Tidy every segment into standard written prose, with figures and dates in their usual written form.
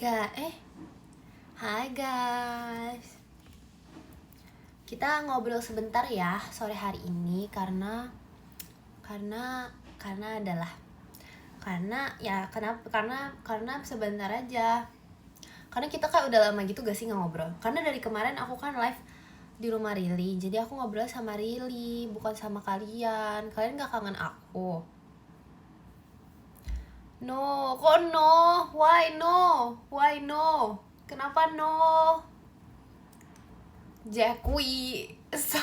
Hai guys. Kita ngobrol sebentar ya sore hari ini karena sebentar aja. Karena kita kayak udah lama gitu gak sih nggak ngobrol. Karena dari kemarin aku kan live di rumah Rili, jadi aku ngobrol sama Rili, bukan sama kalian. Kalian gak kangen aku? No, kok no? Why no? Why no? Kenapa no? Jakui. So,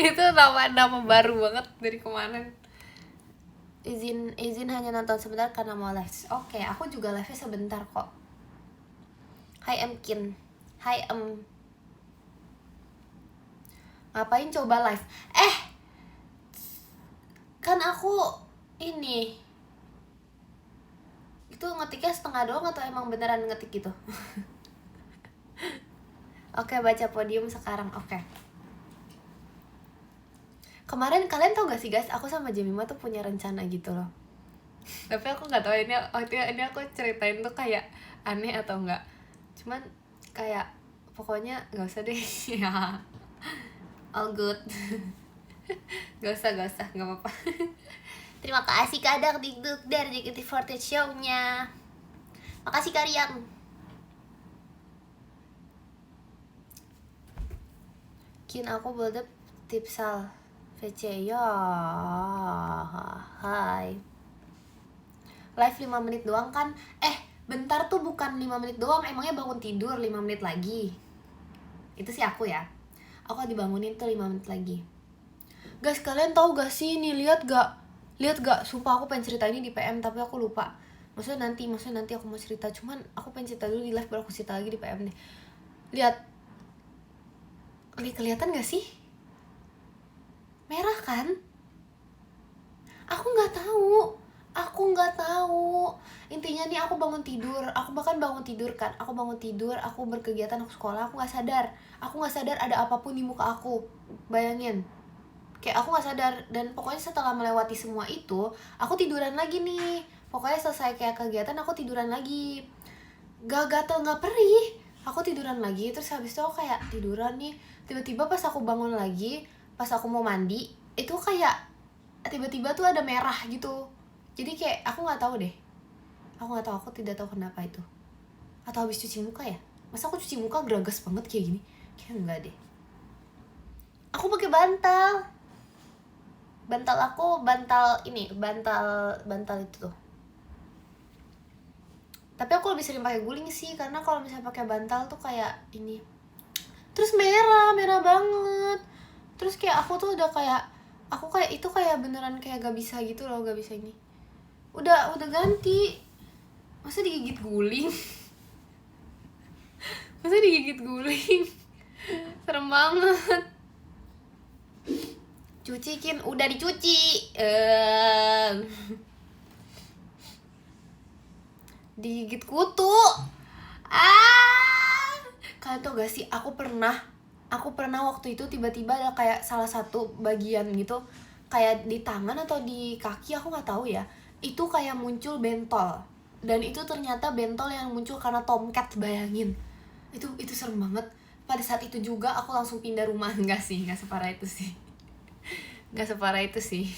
itu nama baru banget dari kemarin. Izin hanya nonton sebentar karena mau live. Oke, aku juga live sebentar kok. Hai Emkin. Hai Ngapain coba live? Kan aku ini itu ngetiknya setengah doang atau emang beneran ngetik gitu? Oke, baca podium sekarang. Oke. Kemarin kalian tau gak sih guys, aku sama Jemima tuh punya rencana gitu loh. Tapi aku gak tahu ini aku ceritain tuh kayak aneh atau enggak. Cuman kayak pokoknya gak usah deh. Ya, all good. Gak usah, gak apa-apa. Terima kasih Kak Dikduk dari JKT48 show-nya. Makasih Karyang. Kin aku boleh tipsal VC ya. Hai. Live 5 menit doang kan? Bentar tuh bukan 5 menit doang, emangnya bangun tidur 5 menit lagi. Itu sih aku ya. Aku dibangunin tuh 5 menit lagi. Guys, kalian tahu gak sih ini, lihat gak? Sumpah aku pengen cerita ini di PM tapi aku lupa. Maksudnya nanti aku mau cerita, cuman aku pengen cerita dulu di live baru aku cerita lagi di PM nih. Lihat. Kelihatan gak sih? Merah kan? Aku nggak tahu. Intinya nih aku bangun tidur, aku berkegiatan, aku sekolah, aku nggak sadar ada apapun di muka aku. Bayangin. Kayak aku nggak sadar, dan pokoknya setelah melewati semua itu, aku tiduran lagi nih. Pokoknya selesai kayak kegiatan, aku tiduran lagi. Gak gatel, gak perih. Aku tiduran lagi, terus habis itu aku kayak tiduran nih. Tiba-tiba pas aku bangun lagi, pas aku mau mandi, itu kayak tiba-tiba tuh ada merah gitu. Jadi kayak aku nggak tahu deh. Aku tidak tahu kenapa itu. Atau habis cuci muka ya? Masa aku cuci muka geragas banget kayak gini? Kayak enggak deh. Aku pakai bantal. Bantal itu tuh. Tapi aku lebih sering pakai guling sih, karena kalau misalnya pakai bantal tuh kayak ini. Terus merah banget. Terus kayak aku tuh udah kayak itu kayak beneran kayak gak bisa gitu loh, gak bisa ini. Udah ganti. Masa digigit guling? Serem banget. Cuci Kin, udah dicuci. Digigit kutu. Kalian tau gak sih, aku pernah waktu itu tiba-tiba ada kayak salah satu bagian gitu, kayak di tangan atau di kaki, aku nggak tahu ya, itu kayak muncul bentol. Dan itu ternyata bentol yang muncul karena tomcat, bayangin. Itu serem banget. Pada saat itu juga aku langsung pindah rumah. Enggak separah itu sih.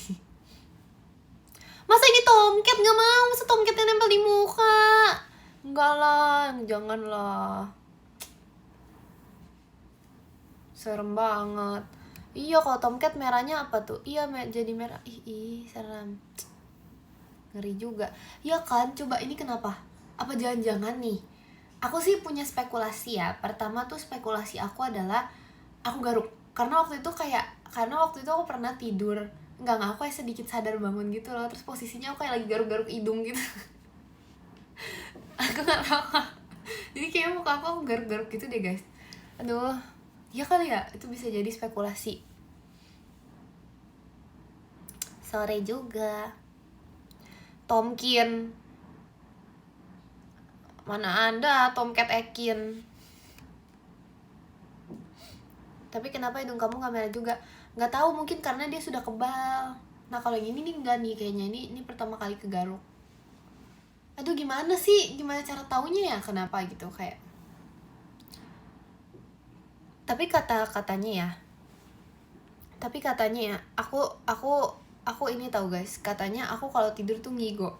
Masa ini tomcat, nggak mau. Masa tomcatnya nempel di muka? Enggak lah, jangan lah. Serem banget. Iya, kalau tomcat merahnya apa tuh? Iya, jadi merah. Ih, serem. Ngeri juga. Iya kan, coba ini kenapa? Apa jangan-jangan nih? Aku sih punya spekulasi ya. Pertama tuh spekulasi aku adalah aku garuk. Karena waktu itu aku pernah tidur. Enggak, aku kayak sedikit sadar bangun gitu loh. Terus posisinya aku kayak lagi garuk-garuk hidung gitu. Aku gak tahu. Jadi kayak muka aku garuk-garuk gitu deh guys. Aduh. Ya kali ya, itu bisa jadi spekulasi. Sore juga. Tomkin. Mana ada Tomcat Ekin. Tapi kenapa hidung kamu gak merah juga? Gak tahu, mungkin karena dia sudah kebal. Nah kalau yang ini nih enggak nih kayaknya. Ini pertama kali kegaruk. aduh gimana sih, gimana cara taunya ya kenapa gitu kayak. Tapi katanya ya, aku ini tahu guys, katanya aku kalau tidur tuh ngigo.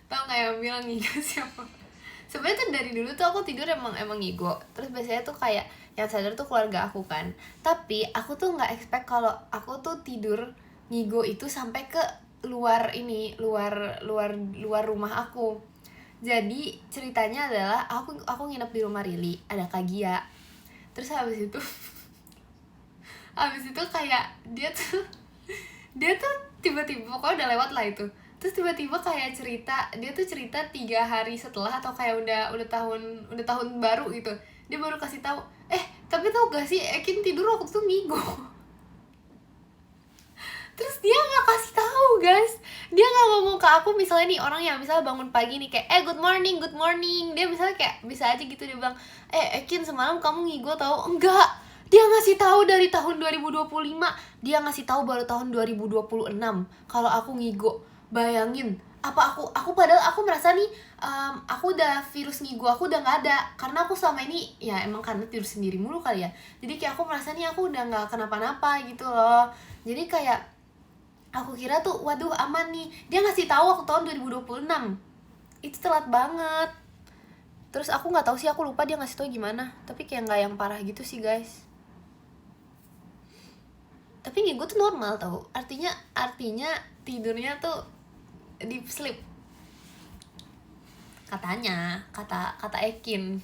Tahu nggak yang bilang ngigo siapa? Sebenarnya tuh dari dulu tuh aku tidur emang ngigo. Terus biasanya tuh kayak yang sadar tuh keluarga aku kan. Tapi aku tuh nggak expect kalau aku tuh tidur ngigo itu sampai ke luar rumah aku. Jadi ceritanya adalah aku nginep di rumah Rili, ada Kagia. Terus habis itu kayak dia tuh tiba-tiba pokoknya udah lewat lah itu, terus tiba-tiba kayak dia tuh cerita 3 hari setelah atau kayak udah tahun baru gitu, dia baru kasih tahu, tapi tau gak sih Ekin tidur waktu tuh ngigo. Terus dia nggak kasih tahu guys, dia nggak ngomong ke aku. Misalnya nih orang yang misalnya bangun pagi nih kayak good morning, dia misalnya kayak bisa aja gitu dia bilang Ekin semalam kamu ngigo tahu. Enggak, dia ngasih tahu dari tahun 2025, dia ngasih tahu baru tahun 2026 kalau aku ngigo. Bayangin, apa aku padahal aku merasa nih aku udah virus ngigo aku udah nggak ada, karena aku selama ini ya emang karena tidur sendiri mulu kali ya, jadi kayak aku merasa nih aku udah nggak kenapa-napa gitu loh. Jadi kayak aku kira tuh waduh aman nih, dia ngasih tahu waktu tahun 2026, itu telat banget. Terus aku nggak tahu sih, aku lupa dia ngasih tahu gimana, tapi kayak nggak yang parah gitu sih guys. Tapi ngigo tuh normal tau, artinya tidurnya tuh deep sleep katanya, kata Ekin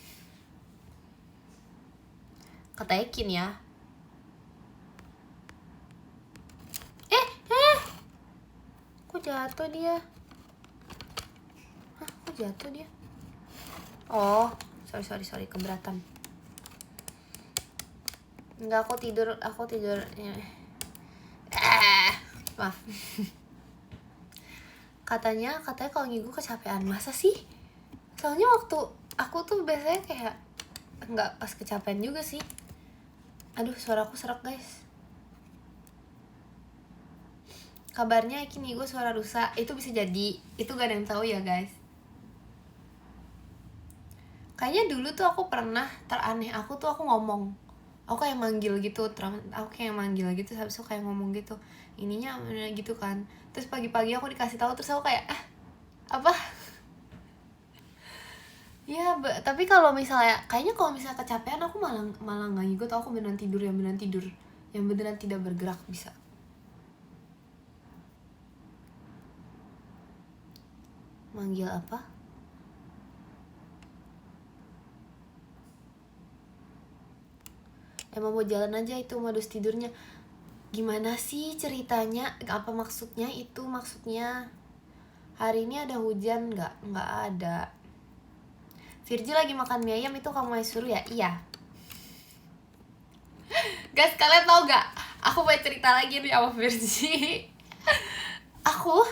ya. Kok jatuh dia? Kok jatuh dia? Oh, sorry keberatan. Enggak, aku tidur maaf. Katanya kalau ngigo kecapean. Masa sih? Soalnya waktu aku tuh biasanya kayak enggak pas kecapean juga sih. Aduh, suaraku serak guys. Kabarnya Ekin ngigo suara rusak. Itu bisa jadi, itu gak ada yang tahu ya guys. Kayaknya dulu tuh aku pernah teraneh aku ngomong, aku kayak manggil gitu, habis itu kayak ngomong gitu, ininya gitu kan. Terus pagi-pagi aku dikasih tahu, terus aku kayak apa ya. Tapi kalau misalnya kecapean aku malah nggak ngikut, aku beneran tidur yang beneran tidak bergerak bisa. Manggil apa? Emang mau jalan aja itu modus tidurnya. Gimana sih ceritanya? Apa maksudnya itu? Maksudnya hari ini ada hujan nggak? Nggak ada. Virgi lagi makan mie ayam, itu kamu yang suruh ya? Iya. Guys, kalian tau gak? Aku mau cerita lagi nih sama Virgi. Aku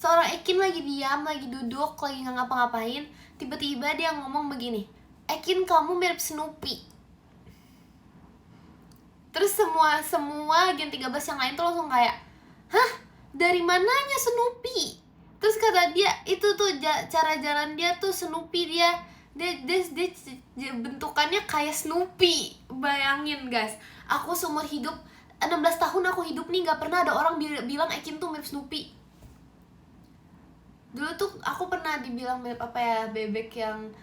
seorang Ekin lagi diam, lagi duduk, lagi nggak ngapa-ngapain. Tiba-tiba dia ngomong begini, Ekin kamu mirip Snoopy. Terus semua Gen 13 yang lain tuh langsung kayak, hah? Dari mananya Snoopy? Terus kata dia, itu tuh cara jalan dia tuh Snoopy, dia bentukannya kayak Snoopy. Bayangin guys, aku seumur hidup 16 tahun aku hidup nih gak pernah ada orang bilang Ekin tuh mirip Snoopy. Dulu tuh aku pernah dibilang mirip apa ya, bebek yang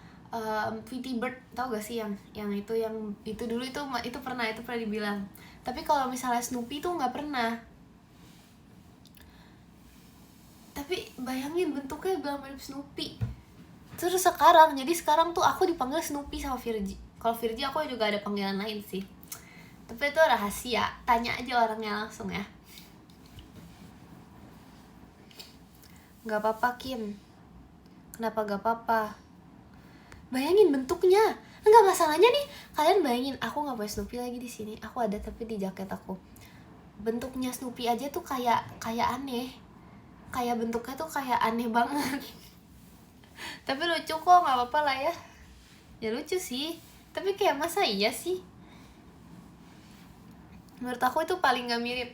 Tweety Bird, tau gak sih yang itu dulu itu pernah dibilang. Tapi kalau misalnya Snoopy tuh nggak pernah. Tapi bayangin bentuknya bilang mirip Snoopy. Terus sekarang tuh aku dipanggil Snoopy sama Virgi. Kalau Virgi aku juga ada panggilan lain sih, tapi itu rahasia, tanya aja orangnya langsung ya. Gak apa-apa Kim. Kenapa gak apa-apa? Bayangin bentuknya. Enggak, masalahnya nih, kalian bayangin aku nggak punya Snoopy lagi di sini. Aku ada tapi di jaket aku. Bentuknya Snoopy aja tuh kayak aneh. Kayak bentuknya tuh kayak aneh banget. Tapi lucu kok, nggak apa-apa lah ya. Ya lucu sih. Tapi kayak masa iya sih? Menurut aku itu paling nggak mirip.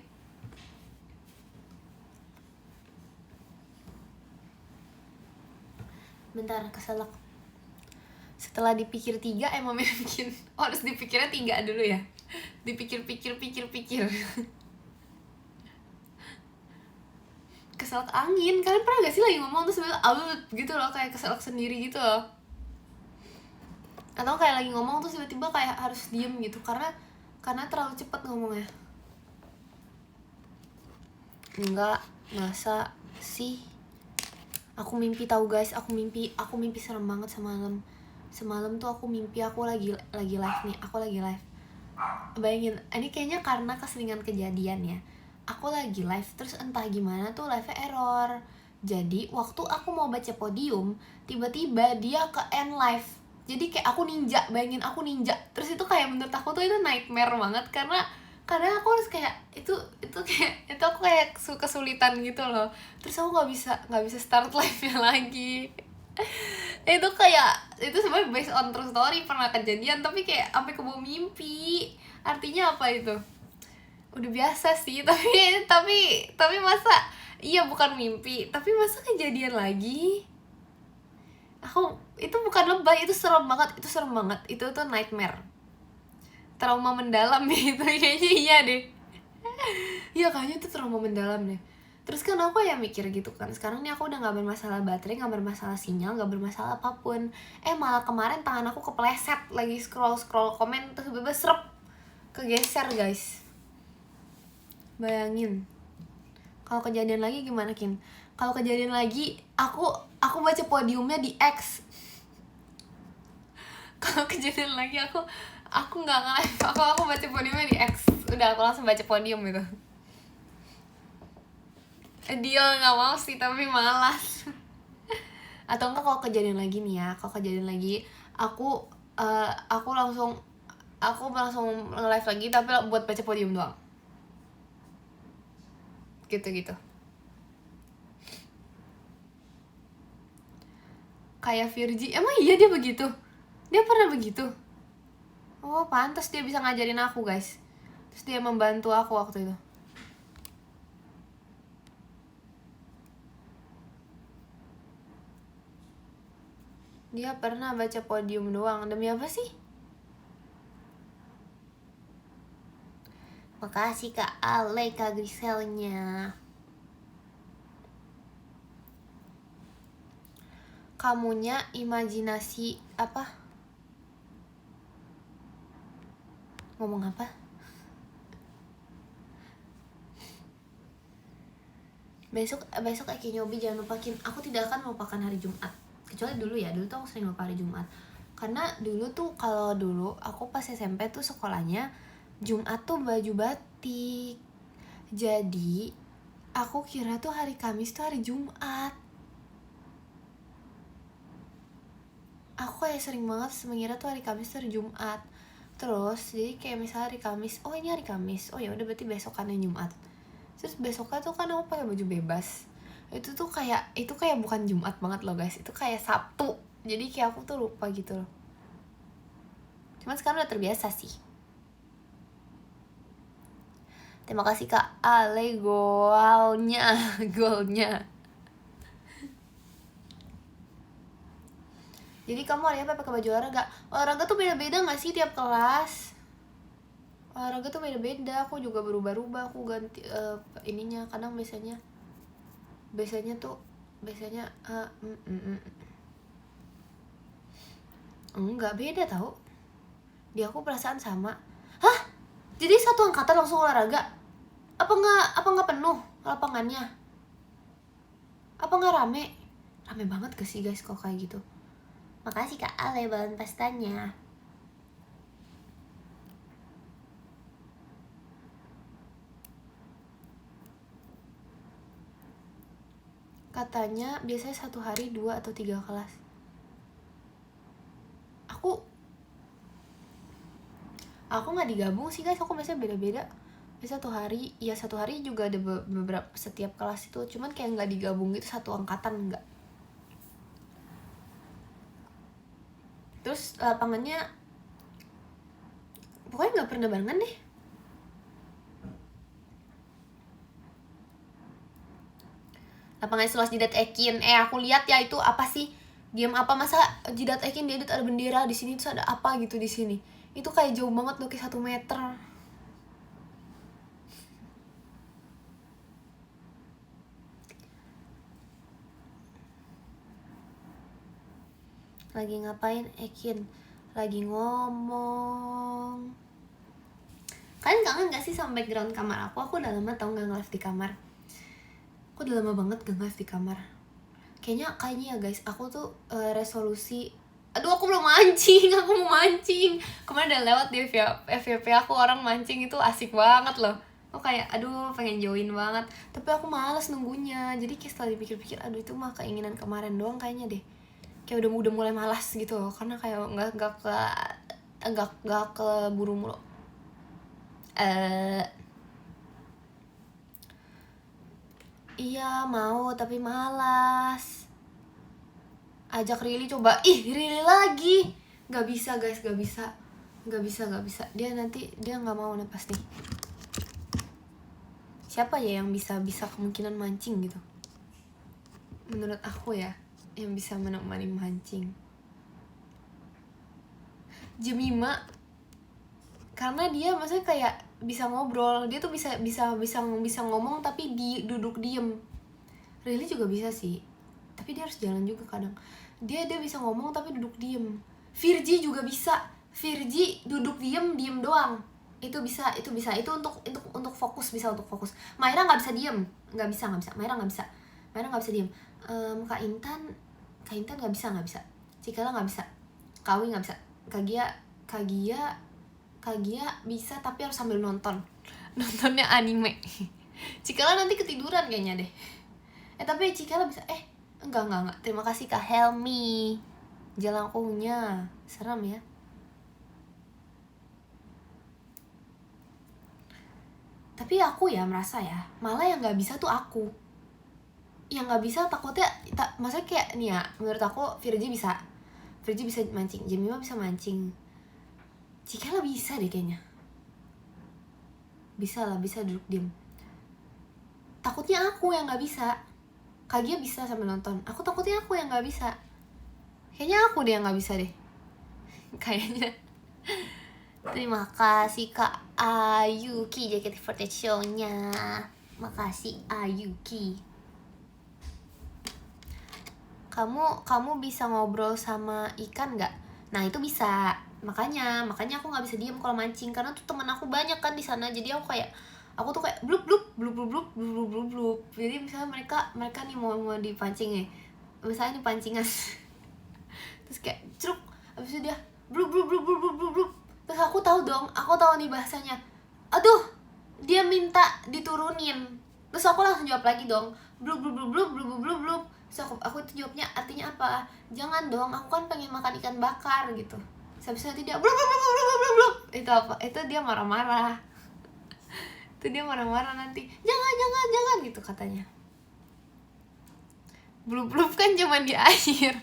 Bentar, keselak. Setelah dipikir 3, emang bikin harus dipikirnya 3 dulu ya. Dipikir-pikir. Keselak angin. Kalian pernah gak sih lagi ngomong terus gitu loh, kayak keselak sendiri gitu loh? Atau kayak lagi ngomong terus tiba-tiba kayak harus diem gitu karena terlalu cepat ngomongnya. Enggak, masa sih? Aku mimpi tahu guys, aku mimpi serem banget semalam tuh aku mimpi aku lagi live nih, aku lagi live. Bayangin, ini kayaknya karena keseringan kejadian ya. Aku lagi live terus entah gimana tuh live-nya error. Jadi waktu aku mau baca podium, tiba-tiba dia ke end live. Jadi kayak aku ninja, bayangin aku ninja. Terus itu kayak menurut aku tuh itu nightmare banget karena aku harus kayak itu aku kayak kesulitan gitu loh. Terus aku nggak bisa start live-nya lagi. Itu kayak itu sebenarnya based on true story, pernah kejadian tapi kayak sampai kebawa mimpi. Artinya apa itu? Udah biasa sih, tapi masa iya bukan mimpi, tapi masa kejadian lagi. Aku itu bukan lebay, itu serem banget, itu tuh nightmare, trauma mendalam gitu kayaknya. Iya deh. Iya kayaknya itu trauma mendalam deh. Terus kan aku ya mikir gitu kan, sekarang nih aku udah gak bermasalah baterai, gak bermasalah sinyal, gak bermasalah apapun. Malah kemarin tangan aku kepleset lagi scroll komen, terus tiba-tiba serep kegeser guys. Bayangin kalau kejadian lagi gimana, Kin? Kalau kejadian lagi aku baca podiumnya di X. Kalau kejadian lagi aku nggak nge-live, aku baca podiumnya di X. Udah, aku langsung baca podium gitu. Dia nggak mau sih, tapi malas. Atau enggak kalau kejadian lagi nih ya, aku langsung nge-live lagi tapi buat baca podium doang. Gitu. Kayak Virgi, emang iya dia begitu? Dia pernah begitu? Oh pantas dia bisa ngajarin aku guys. Terus dia membantu aku waktu itu. Dia pernah baca podium doang. Demi apa sih? Makasih Kak Ale, Kak Griselnya. Kamunya imajinasi apa? Ngomong apa? Besok Eki Nyobi jangan lupain. Aku tidak akan melupakan hari Jumat. Kecuali dulu tuh aku sering lupa hari Jumat. Karena dulu aku pas SMP tuh sekolahnya Jumat tuh baju batik. Jadi aku kira tuh hari Kamis tuh hari Jumat. Aku kayak sering banget mengira tuh hari Kamis tuh hari Jumat. Terus jadi kayak misalnya hari Kamis, oh ini hari Kamis, oh ya udah berarti besokannya Jumat. Terus besoknya tuh kan aku pakai baju bebas. Itu kayak bukan Jumat banget loh guys, itu kayak Sabtu. Jadi kayak aku tuh lupa gitu loh. Cuman sekarang udah terbiasa sih. Terima kasih Kak Ale golnya. Jadi kamu hari apa pakai baju olahraga? Olahraga tuh beda-beda gak sih tiap kelas? Olahraga tuh beda-beda, aku juga berubah-ubah, aku ganti ininya. Kadang biasanya enggak, beda tau. Di aku perasaan sama. Hah? Jadi satu angkatan langsung olahraga? Apa nggak penuh lapangannya? Apa nggak rame? Rame banget gak sih guys kok kayak gitu? Makasih Kak Ale bahan pastanya. Katanya biasanya 1 hari 2 atau 3 kelas. Aku nggak digabung sih guys, aku biasanya beda-beda. Biasanya 1 hari juga ada beberapa setiap kelas itu, cuman kayak nggak digabung gitu satu angkatan, nggak. Terus lapangannya pokoknya nggak pernah barengan deh. Lapangan Seluas Jidat Ekin, aku lihat ya itu apa sih? Diam apa, masa jidat Ekin diedit ada bendera di sini, terus ada apa gitu di sini. Itu kayak jauh banget loh, kayak 1 meter. Lagi ngapain Ekin? Lagi ngomong. Kalian kangen gak sih sama background kamar aku? Aku udah lama tau gak nge-live di kamar. Aku udah lama banget gak nge-live di kamar. Kayaknya ya guys, aku tuh resolusi. Aduh, aku belum mancing, aku mau mancing. Kemarin udah lewat di FYP aku, orang mancing itu asik banget loh. Aku kayak, aduh pengen join banget. Tapi aku malas nunggunya. Jadi kayak setelah dipikir-pikir, aduh itu mah keinginan kemarin doang kayaknya deh. Kayak udah mulai malas gitu loh. Karena kayak nggak keburu mulu. Iya mau, tapi malas. Ajak Rili coba. Ih, Rili lagi. Gak bisa guys, gak bisa. Dia nanti, dia gak mau nih pasti. Siapa ya yang bisa kemungkinan mancing gitu? Menurut aku ya, yang bisa menemani mancing, Jemima. Karena dia maksudnya kayak bisa ngobrol. Dia tuh bisa ngomong tapi duduk diem. Rili juga bisa sih, tapi dia harus jalan juga kadang. Dia bisa ngomong tapi duduk diem. Virgi juga bisa. Virgi duduk diem doang. Itu bisa. Itu untuk fokus, bisa untuk fokus. Maira nggak bisa diem, nggak bisa. Maira nggak bisa diem. Kak Intan nggak bisa. Cikala nggak bisa. Kawi nggak bisa. Kagia bisa tapi harus sambil nontonnya anime. Cikala nanti ketiduran kayaknya deh. Tapi Cikala bisa. Enggak. Terima kasih Kak Helmi. Jalangkungnya seram ya. Tapi aku ya merasa ya, malah yang nggak bisa tuh aku. Yang nggak bisa takutnya, maksudnya kayak nih ya, menurut aku Virgi bisa mancing, Jemima bisa mancing, Cikala bisa deh kayaknya. Bisa duduk diem. Takutnya aku yang nggak bisa. Kagia bisa sambil nonton. Aku takutnya aku yang nggak bisa. Kayaknya aku deh yang nggak bisa deh. Kayaknya. Terima kasih Kak Ayuki JKT48 show-nya. Makasih Ayuki. Kamu bisa ngobrol sama ikan nggak? Nah itu bisa. Makanya aku nggak bisa diem kalau mancing, karena tuh teman aku banyak kan di sana. Jadi aku tuh kayak blup. Jadi misalnya mereka nih mau dipancing ya. Misalnya nih pancingan. Terus kayak ceruk, habis itu dia blup. Terus aku tahu nih bahasanya. Aduh, dia minta diturunin. Terus aku langsung jawab lagi dong, blup. Terus aku itu jawabnya artinya apa? Jangan dong, aku kan pengen makan ikan bakar gitu. Habis itu dia blup. Itu apa? Itu dia marah-marah. Itu dia marah-marah nanti. Jangan gitu katanya. Blup kan cuma di air.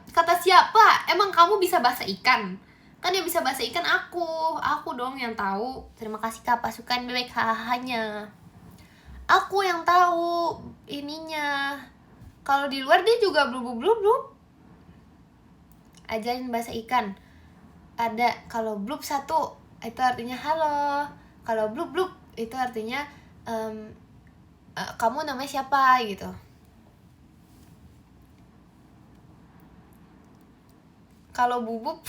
Kata siapa? Emang kamu bisa bahasa ikan? Kan yang bisa bahasa ikan aku dong yang tahu. Terima kasih Kak pasukan bebek hahanya. Aku yang tahu ininya. Kalau di luar dia juga blup. Ajarin bahasa ikan. Ada kalau blup 1 itu artinya halo. Kalau blup itu artinya kamu namanya siapa gitu. Kalau bubuk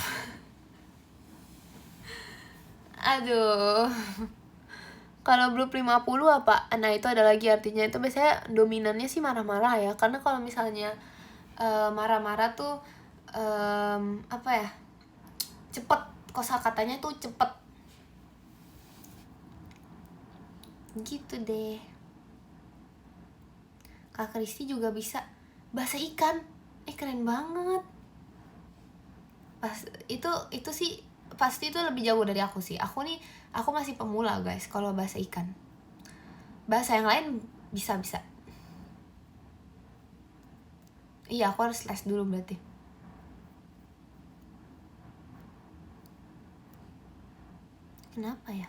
aduh. Kalau blup 50 apa? Nah itu ada lagi artinya. Itu biasanya dominannya sih marah-marah ya. Karena kalau misalnya marah-marah tuh apa ya, cepet, kosakatanya tuh cepet gitu deh. Kak Kristi juga bisa bahasa ikan. Keren banget. Itu sih pasti itu lebih jauh dari aku sih. Aku masih pemula guys kalau bahasa ikan. Bahasa yang lain bisa. Iya, aku harus les dulu berarti. Kenapa ya?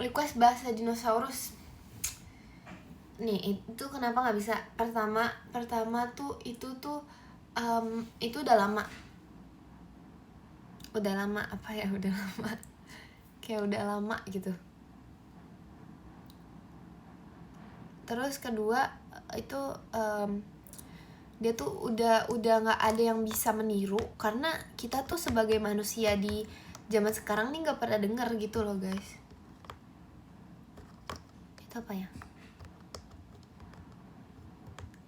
request bahasa dinosaurus. Nih itu kenapa nggak bisa? Pertama tuh itu udah lama apa ya, udah lama kayak udah lama gitu. Terus kedua itu dia tuh udah nggak ada yang bisa meniru, karena kita tuh sebagai manusia di zaman sekarang nih nggak pernah dengar gitu loh guys. Itu apa ya?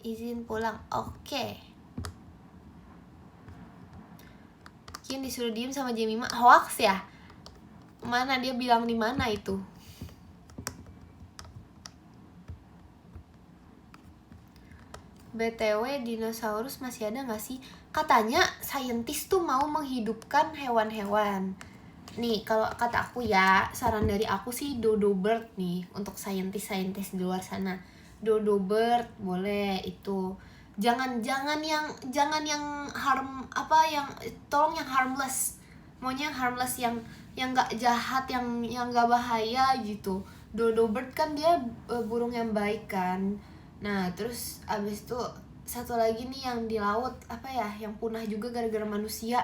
Izin pulang, oke. Kian disuruh diem sama Jemima, hoax ya? Mana dia bilang di mana itu? BTW dinosaurus masih ada nggak sih? Katanya saintis tuh mau menghidupkan hewan-hewan. Nih kalau kata aku ya, saran dari aku sih dodo bird nih untuk saintis di luar sana. Dodo bird boleh itu. Jangan yang tolong yang harmless. Maunya yang harmless, yang nggak jahat, yang nggak bahaya gitu. Dodo bird kan dia burung yang baik kan. Nah terus abis itu satu lagi nih yang di laut, apa ya, yang punah juga gara-gara manusia,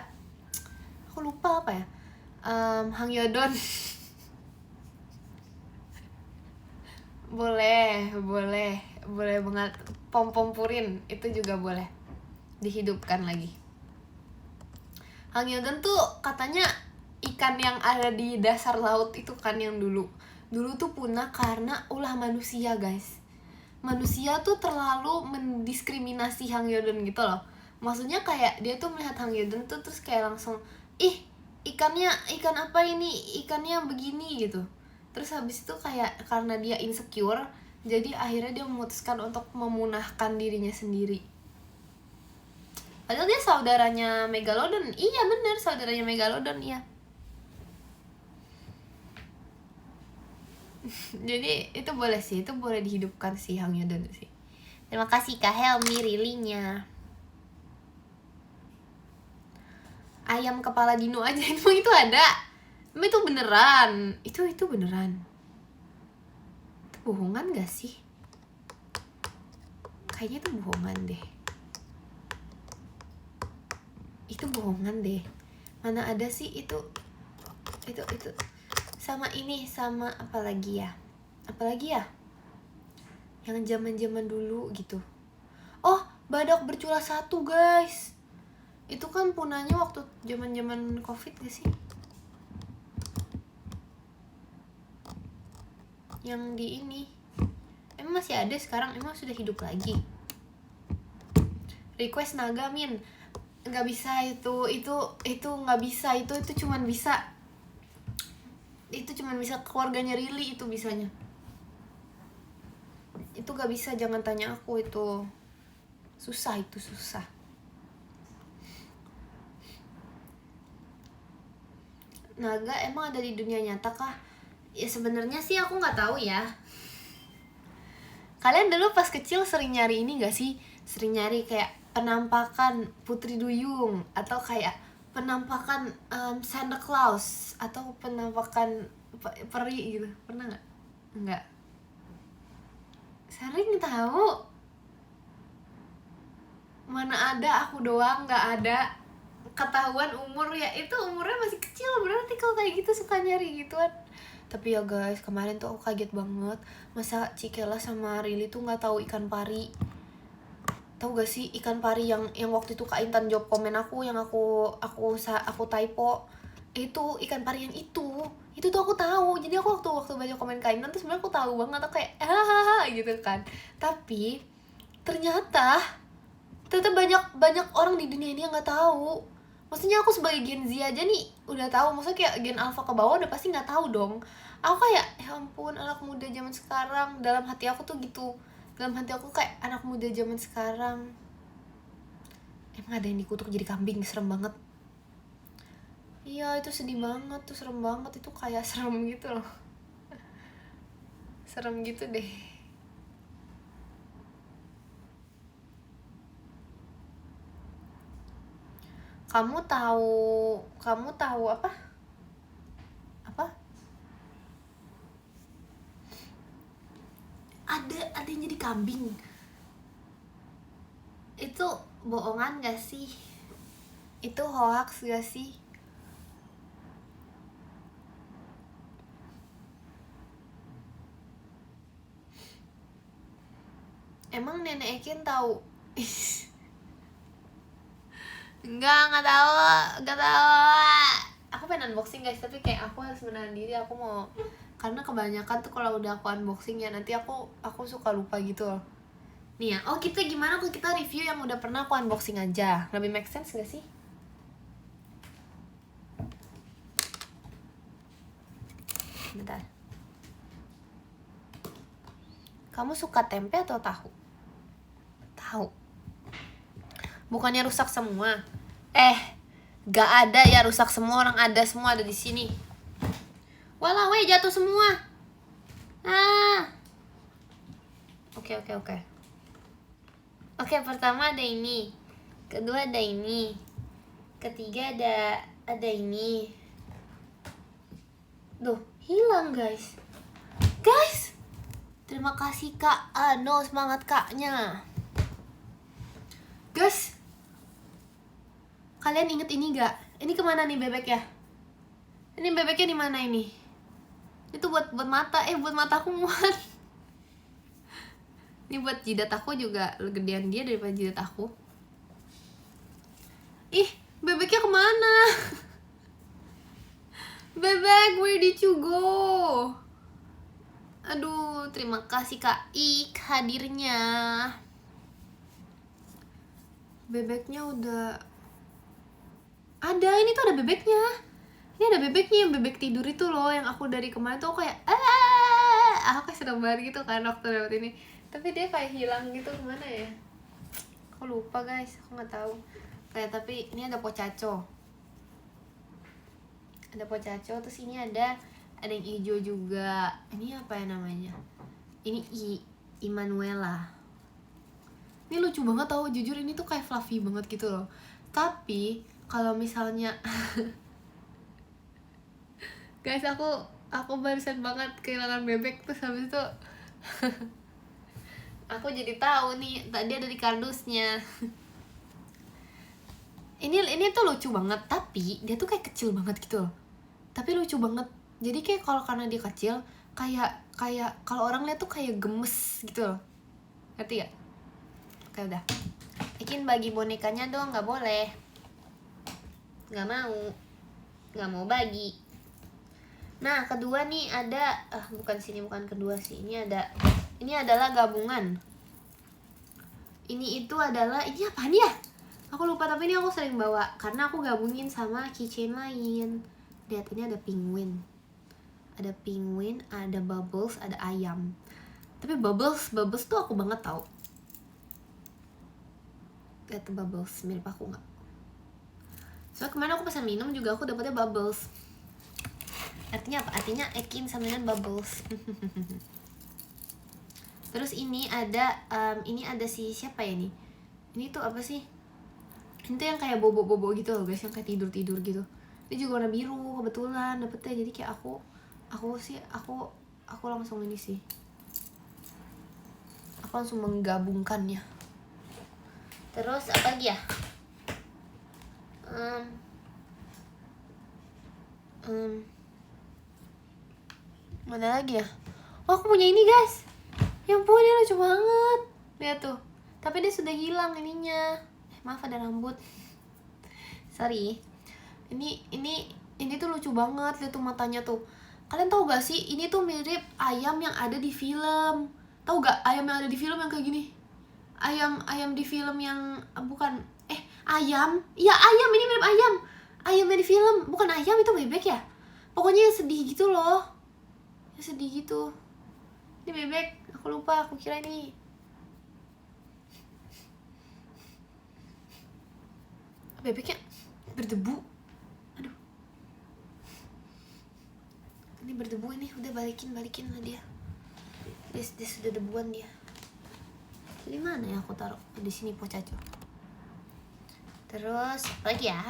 aku lupa apa ya. Hangyodon. boleh banget. Pom purin itu juga boleh dihidupkan lagi. Hangyodon tuh katanya ikan yang ada di dasar laut itu kan, yang dulu tuh punah karena ulah manusia guys. Manusia tuh terlalu mendiskriminasi Hangyodon gitu loh. Maksudnya kayak dia tuh melihat Hangyodon tuh terus kayak langsung, ih ikan apa ini, ikannya begini gitu. Terus habis itu kayak karena dia insecure, jadi akhirnya dia memutuskan untuk memunahkan dirinya sendiri. Padahal dia saudaranya Megalodon. Iya bener, saudaranya Megalodon, iya. Jadi itu boleh sih, itu boleh dihidupkan sih Hangyodon sih. Terima kasih Kak Helmi rilinya. Ayam kepala dino aja itu ada. Emang itu beneran? Itu beneran. Itu bohongan gak sih? Kayaknya itu bohongan deh. Itu bohongan deh. Mana ada sih itu sama ini, sama apa lagi ya? Yang zaman dulu gitu. Oh, badak bercula satu guys. Itu kan punahnya waktu zaman Covid gak sih? Yang di ini. Emang masih ada sekarang? Emang sudah hidup lagi? Request naga Min. Nggak bisa itu nggak bisa, itu cuman bisa keluarganya Rili itu bisanya. Itu nggak bisa, jangan tanya aku, itu susah. Naga emang ada di dunia nyata kah? Ya sebenarnya sih aku nggak tahu ya. Kalian dulu pas kecil sering nyari ini nggak sih? Sering nyari kayak penampakan Putri Duyung, atau kayak penampakan Santa Claus, atau penampakan peri gitu, pernah nggak? Nggak. Sering tahu. Mana ada, aku doang nggak ada. Ketahuan umur ya, itu umurnya masih kecil berarti kalau kayak gitu suka nyari gituan. Tapi ya guys, kemarin tuh aku kaget banget, masa Cikela sama Rili tuh nggak tahu ikan pari. Tahu gak sih ikan pari yang waktu itu Kak Intan jawab komen aku, yang aku typo, itu ikan pari yang itu tuh aku tahu. Jadi aku waktu baca komen Kak Intan tuh sebenarnya aku tahu banget, aku kayak hahaha gitu kan. Tapi ternyata banyak orang di dunia ini yang nggak tahu. Maksudnya aku sebagai Gen Z aja nih udah tahu, maksudnya kayak Gen Alpha ke bawah udah pasti nggak tahu dong. Aku kayak ya ampun, anak muda zaman sekarang. Dalam hati aku tuh gitu, dalam hati aku kayak anak muda zaman sekarang. Emang ada yang dikutuk jadi kambing, serem banget. Iya itu sedih banget tuh, serem banget itu, kayak serem gitu loh. Serem gitu deh. Kamu tahu apa? kambing. Itu bohongan gak sih? Itu hoax gak sih? Emang nenek Ekin tahu? Nggak tahu. Aku pengen unboxing guys, tapi kayak aku harus menahan diri. Aku mau, karena kebanyakan tuh kalau udah aku unboxing ya nanti aku suka lupa gitu loh. Nih ya, kita gimana kalau kita review yang udah pernah aku unboxing aja? Lebih make sense gak sih? Bentar. Kamu suka tempe atau tahu? Tahu. Bukannya rusak semua. Gak ada ya rusak semua, orang ada semua, ada di sini. Walah, jatuh semua. Oke. Oke, pertama ada ini. Kedua ada ini. Ketiga ada ini. Duh, hilang guys. Terima kasih Kak Ano, semangat Kaknya. Guys, kalian inget ini gak? Ini kemana nih bebeknya? Ini bebeknya di mana ini? Itu buat mata, buat mataku muat. Ini buat jidat aku juga gedean dia daripada jidat aku. Bebeknya kemana? Bebek, where did you go? Aduh, terima kasih Kak Ik hadirnya. Bebeknya udah ada, ini tuh ada bebeknya. Ini ada bebeknya, yang bebek tidur itu loh, yang aku dari kemarin tuh kayak aku kayak seneng banget gitu kan waktu dapet ini. Tapi dia kayak hilang gitu, kemana ya? Aku lupa guys, aku nggak tahu. Kayak tapi ini ada pocaco. Ada pocaco, terus ini ada yang hijau juga. Ini apa ya namanya? Ini Immanuela. Ini lucu banget tau, jujur ini tuh kayak fluffy banget gitu loh. Tapi kalau misalnya guys, aku barusan banget kehilangan bebek, terus habis itu aku jadi tahu nih tadi ada di kardusnya. Ini tuh lucu banget, tapi dia tuh kayak kecil banget gitu loh. Tapi lucu banget. Jadi kayak kalau karena dia kecil, kayak kalau orang lihat tuh kayak gemes gitu loh. Ngerti gak? Oke udah. Bikin bagi bonekanya dong, nggak boleh. Nggak mau bagi. Nah, kedua nih ada bukan kedua sih. Ini adalah gabungan. Ini apaan ya? Aku lupa, tapi ini aku sering bawa karena aku gabungin sama keychain lain. Lihat, ini ada penguin. Ada penguin, ada bubbles, ada ayam. Tapi bubbles tuh aku banget tau. Lihat tuh bubbles, mirip aku nggak? Soalnya kemarin aku pesan minum juga aku dapetnya bubbles. Artinya apa? Artinya Ekin sama dengan bubbles. Terus ini ada si siapa ya ini? Ini tuh apa sih? Ini tuh yang kayak bobo-bobo gitu loh guys, yang kayak tidur-tidur gitu. Ini juga warna biru kebetulan dapetnya, jadi kayak aku langsung ini sih. Aku langsung menggabungkannya. Terus apa lagi ya? Mana lagi ya? Aku punya ini guys. Ya ampun, ini lucu banget. Lihat tuh. Tapi dia sudah hilang ininya. Maaf, ada rambut. Sorry. Ini tuh lucu banget. Lihat tuh matanya tuh. Kalian tahu gak sih? Ini tuh mirip ayam yang ada di film. Tahu gak ayam yang ada di film yang kayak gini? Ayam di film yang bukan ayam. Iya, ayam, ini mirip ayam. Ayamnya di film, bukan ayam, itu bebek ya? Pokoknya yang sedih gitu loh. Yang sedih gitu. Ini bebek, aku lupa, aku kira ini. Bebeknya berdebu. Aduh. Ini berdebu ini, udah balikin lah dia. Dia sudah debuan dia. Di mana ya aku taruh? Di sini pocaco. Terus apa lagi ya?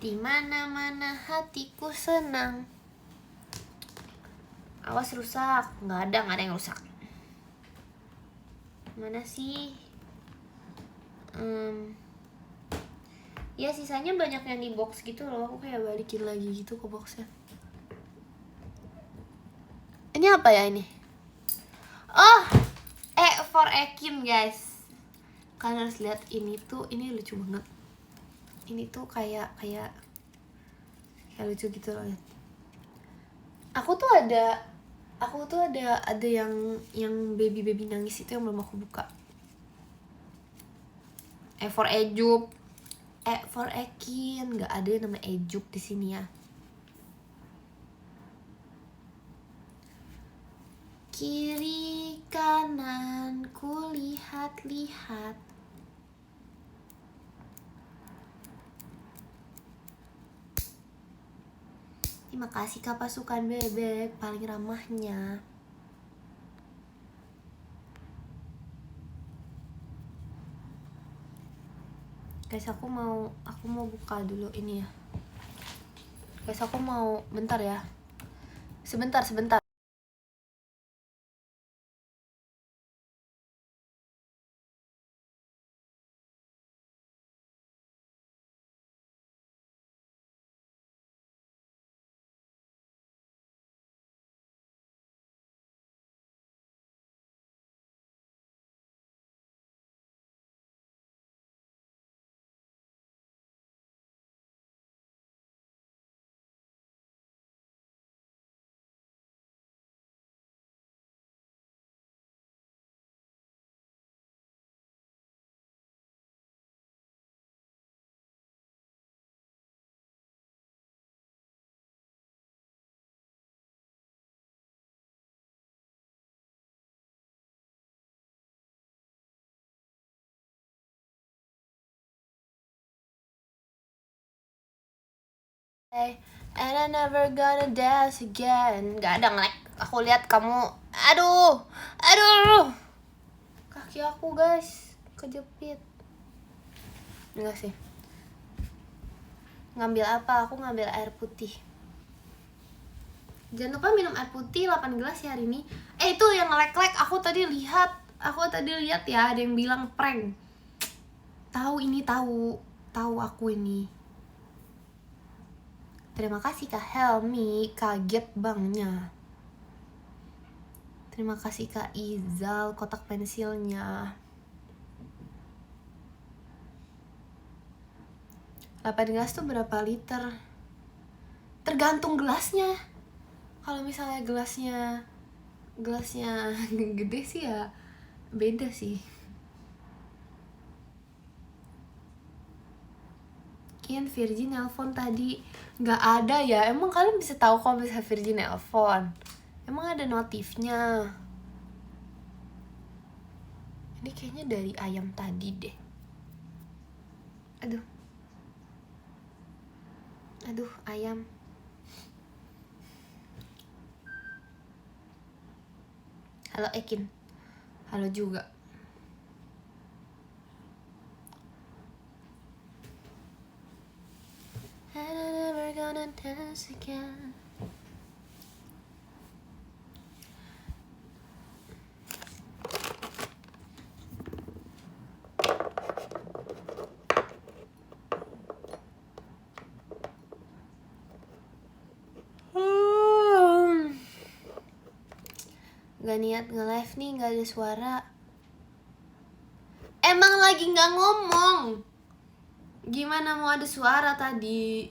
Di mana-mana hatiku senang. Awas rusak. Nggak ada yang rusak. Mana sih? Ya sisanya banyak yang di box gitu loh. Aku kayak balikin lagi gitu ke boxnya. Ini apa ya ini? Oh, for Ekin guys. Kalian harus lihat ini tuh, ini lucu banget. Ini tuh kayak lucu gitu loh. Aku tuh ada yang baby nangis itu yang belum aku buka. For Ejup, for Ekin, nggak ada yang namanya Ejup di sini ya. Kiri kanan ku lihat-lihat. Terima kasih Kak Pasukan Bebek, paling ramahnya. Guys, aku mau buka dulu ini ya. Guys, aku mau bentar ya. Sebentar. And I never gonna dance again. Gak ada nge-lag. Aku lihat kamu. Aduh. Kaki aku guys kejepit. Enggak sih. Ngambil apa? Aku ngambil air putih. Jangan lupa minum air putih 8 gelas ya hari ini. Itu yang nge-lag. Aku tadi lihat ya ada yang bilang prank. Tahu aku ini. Terima kasih Kak Helmi, kaget bangnya. Terima kasih Kak Izal, kotak pensilnya. 8 gelas tuh berapa liter? Tergantung gelasnya. Kalau misalnya gelasnya gede sih ya beda sih. Kian Virgin nelpon tadi. Nggak ada ya, emang kalian bisa tahu kalau bisa Virgin nelpon? Emang ada notifnya? Ini kayaknya dari ayam tadi deh. Aduh ayam. Halo Ekin. Halo juga. And I never gonna dance again. Gak niat nge-live nih, gak ada suara. Emang lagi gak ngomong. Gimana mau ada suara tadi?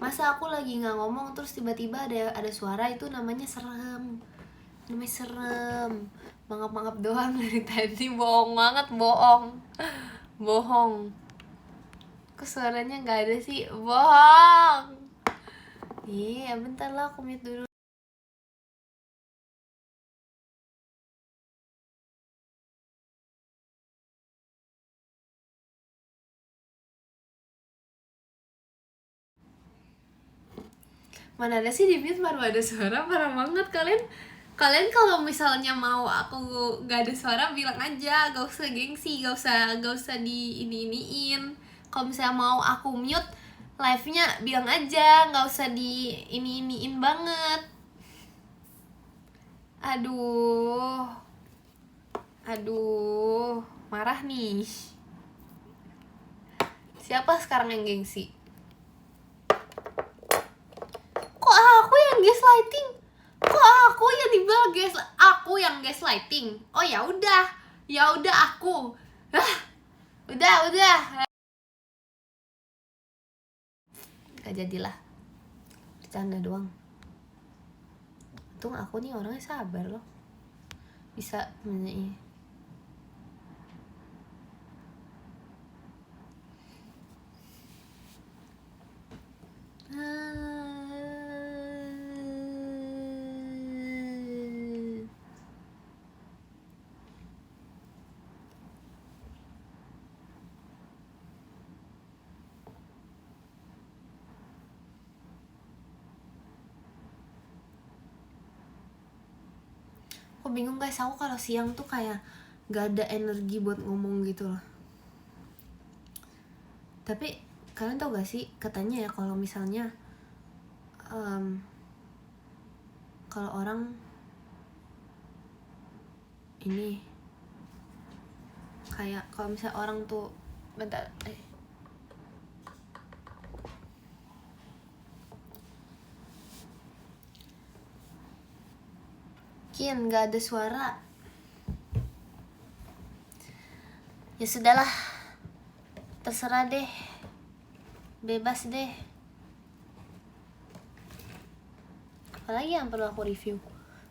Masa aku lagi gak ngomong terus tiba-tiba ada suara, itu namanya serem. Mangap-mangap doang dari tadi. Bohong banget, bohong. Kok suaranya gak ada sih? Bohong. Iya, bentar lah, aku mute dulu. Mana ada sih di mute baru ada suara, parah banget kalian. Kalian kalau misalnya mau aku gak ada suara bilang aja, gak usah gengsi, gak usah di ini-iniin. Kalau misalnya mau aku mute live-nya bilang aja, gak usah di ini-iniin banget. Aduh, marah nih. Siapa sekarang yang gengsi? Kok aku yang gaslighting? Kok aku yang dibilang aku yang gaslighting? Oh ya udah aku. Udah. Gak jadilah. Bercanda doang. Untung aku nih orangnya sabar loh. Bisa menyanyi. Aku bingung guys, aku kalau siang tuh kayak gak ada energi buat ngomong gitu loh. Tapi kalian tau gak sih, katanya ya kalau misalnya kalau orang ini kayak kalau misalnya orang tuh bentar Kian gak ada suara. Ya sudahlah, terserah deh, bebas deh. Apalagi yang perlu aku review?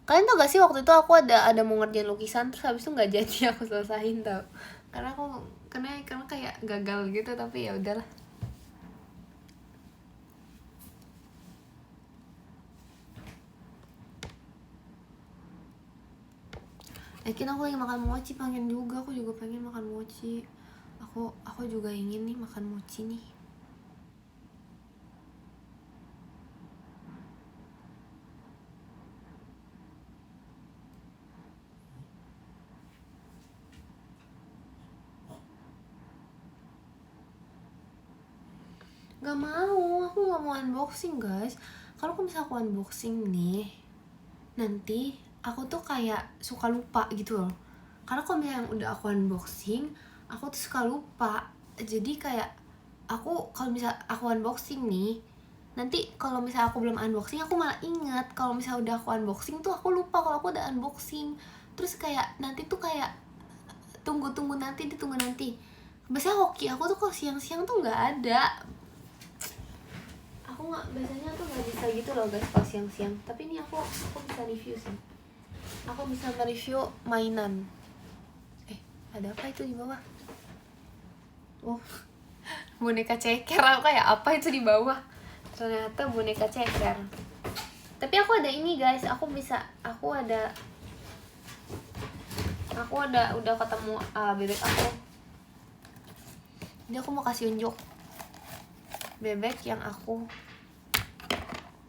Kalian tau gak sih waktu itu aku ada mau ngerjain lukisan, terus habis itu nggak jadi aku selesain tau. Karena kayak gagal gitu, tapi ya udahlah. Yakin aku lagi makan mochi, pengen juga, aku juga pengen makan mochi. Aku juga ingin nih makan mochi nih. Gak mau, aku gak mau unboxing guys. Kalau aku misalnya aku unboxing nih, nanti aku tuh kayak suka lupa gitu loh. Karena kalau misalnya udah aku unboxing, aku tuh suka lupa. Jadi kayak aku kalau misalnya aku unboxing nih, nanti kalau misalnya aku belum unboxing aku malah ingat. Kalau misalnya udah aku unboxing tuh aku lupa kalau aku udah unboxing. Terus kayak nanti tuh kayak ditunggu nanti. Biasanya hoki aku tuh kalau siang-siang tuh nggak ada. Aku biasanya tuh nggak bisa gitu loh guys kalau siang-siang. Tapi ini aku bisa review sih. Aku bisa mereview mainan. Ada apa itu di bawah? Oh, boneka ceker. Aku kayak apa itu di bawah? Ternyata boneka ceker. Tapi aku ada ini guys. Aku udah ketemu bebek aku. Jadi aku mau kasih unjuk bebek yang aku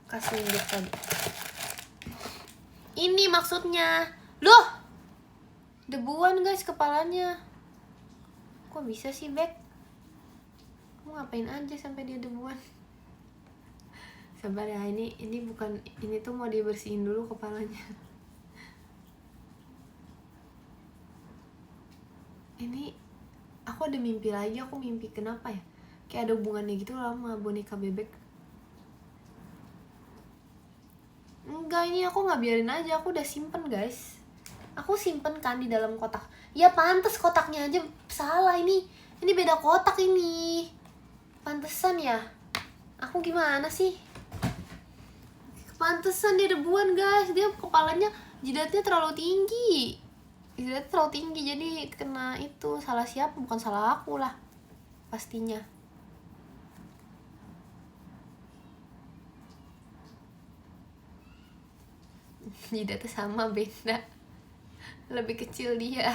kasih unjuk tadi. Ini maksudnya. Loh, debuan guys kepalanya. Kok bisa sih beb? Kamu ngapain aja sampai dia debuan? Sabar ya, ini tuh mau dibersihin dulu kepalanya. Ini aku ada mimpi lagi. Aku mimpi kenapa ya? Kayak ada hubungannya gitu sama boneka bebek. Enggak, ini aku nggak biarin aja. Aku udah simpen guys. Aku simpen kan di dalam kotak. Ya pantes kotaknya aja salah ini. Ini beda kotak ini. Pantesan ya. Aku gimana sih? Pantesan dia debuan guys. Dia kepalanya jidatnya terlalu tinggi. Jadi kena itu. Salah siapa? Bukan salah aku lah pastinya. Jidatnya sama beda. Lebih kecil dia.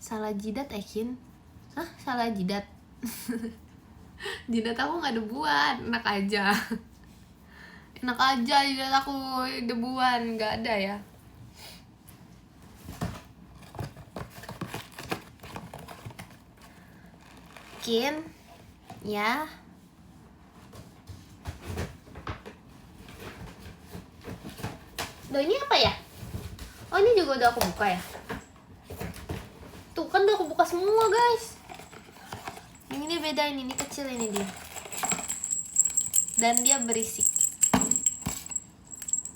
Salah jidat Ekin? Hah? Salah jidat? Jidat aku gak debuan. Enak aja jidat aku debuan. Gak ada ya. Kin, ya ini apa ya? Oh ini juga udah aku buka ya. Tuh kan udah aku buka semua guys. Yang ini beda, ini kecil ini dia. Dan dia berisik.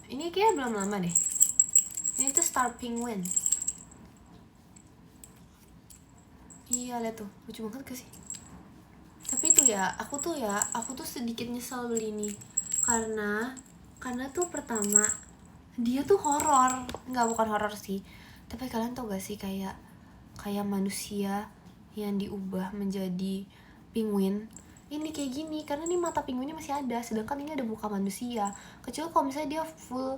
Ini kayak belum lama deh. Ini tuh Star Penguin. Iya lihat tuh, lucu banget gak sih? Tapi tuh ya, aku tuh sedikit nyesel beli ini. Karena tuh pertama dia tuh horor. Nggak, bukan horor sih. Tapi kalian tau gak sih kayak manusia yang diubah menjadi penguin. Ini kayak gini karena ini mata penguinnya masih ada, sedangkan ini ada muka manusia. Kecuali kalau misalnya dia full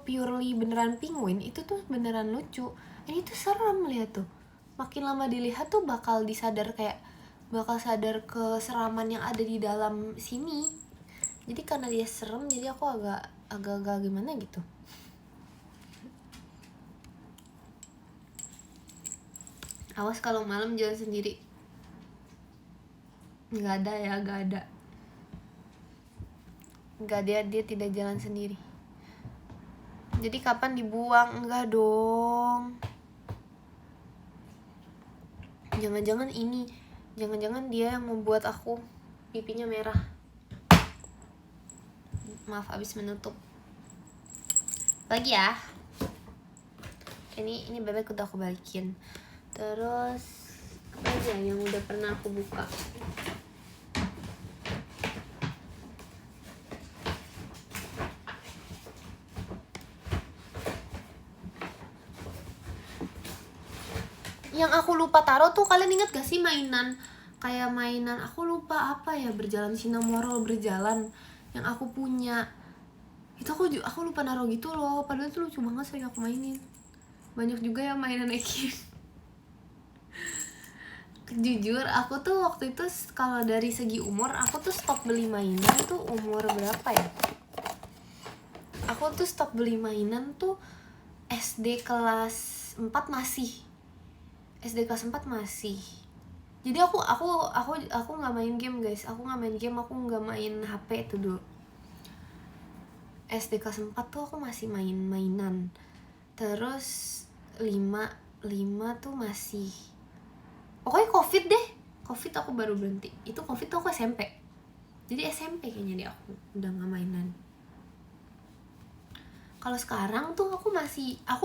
purely beneran penguin, itu tuh beneran lucu. Ini tuh serem, lihat tuh. Makin lama dilihat tuh bakal sadar keseraman yang ada di dalam sini. Jadi karena dia serem, jadi aku agak gimana gitu. Awas kalau malam jalan sendiri. Nggak ada. Dia tidak jalan sendiri. Jadi kapan dibuang? Enggak dong. Jangan-jangan dia yang membuat aku pipinya merah. Maaf, abis menutup. Lagi ya. Ini bebek udah aku balikin. Terus apa aja yang udah pernah aku buka? Yang aku lupa taruh tuh, kalian ingat gak sih mainan aku lupa apa ya, berjalan Cinnamoroll berjalan yang aku punya itu, aku lupa naruh gitu loh, padahal itu lucu banget, sering aku mainin. Banyak juga yang mainan Eki. Jujur aku tuh waktu itu kalau dari segi umur, aku tuh stop beli mainan tuh umur berapa ya, aku tuh stop beli mainan tuh SD kelas 4 masih. SD kelas 4 masih. Jadi aku nggak main game guys, aku nggak main HP itu dulu. SD kelas 4 tuh aku masih main mainan. Terus 5 tuh masih. Pokoknya Covid deh. Covid aku baru berhenti. Itu Covid tuh aku SMP. Jadi SMP kayaknya deh aku udah nggak mainan. Kalau sekarang tuh aku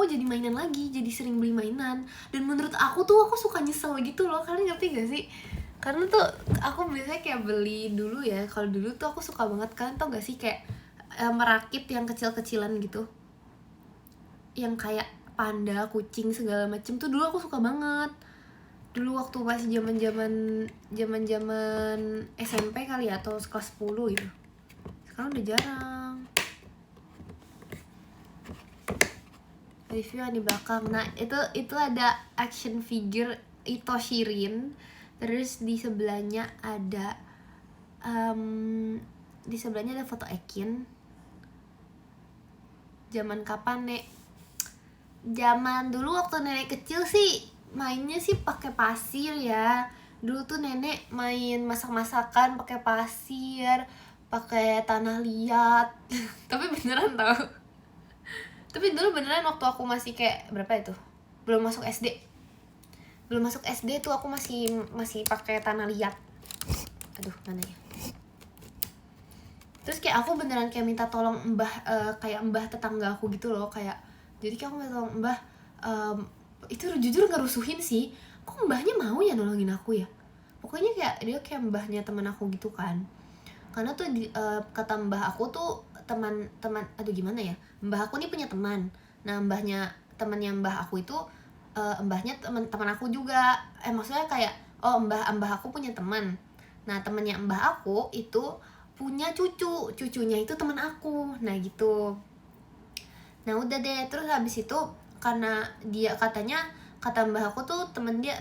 jadi mainan lagi, jadi sering beli mainan. Dan menurut aku tuh aku suka nyesel gitu loh, kalian ngerti gak sih? Karena tuh aku biasanya kayak beli dulu ya, kalau dulu tuh aku suka banget, kalian tau gak sih kayak merakit yang kecil-kecilan gitu, yang kayak panda, kucing segala macem tuh dulu aku suka banget. Dulu waktu masih zaman SMP kali ya, atau kelas 10 gitu. Sekarang udah jarang. Review yang di belakang. Nah, itu ada action figure Ito Shirin. Terus di sebelahnya ada foto Ekin. Zaman kapan, Nek? Zaman dulu waktu nenek kecil sih mainnya sih pakai pasir ya. Dulu tuh nenek main masak-masakan pakai pasir, pakai tanah liat. Tapi beneran tau. Tapi dulu beneran waktu aku masih kayak berapa itu? Belum masuk SD tuh aku masih pakai tanah liat. Aduh, mana ya? Terus kayak aku beneran kayak minta tolong mbah, kayak mbah tetangga aku gitu loh, kayak jadi kayak aku minta tolong mbah, itu jujur ngerusuhin sih. Kok mbahnya mau ya nolongin aku ya? Pokoknya kayak dia kayak mbahnya teman aku gitu kan. Karena tuh kata mbah aku tuh teman aduh gimana ya, mbah aku nih punya teman. Nah temannya mbah aku itu mbahnya teman aku juga, maksudnya kayak mbah aku punya teman. Nah temannya mbah aku itu punya cucunya itu teman aku. Nah gitu. Nah udah deh, terus habis itu karena dia kata mbah aku tuh temennya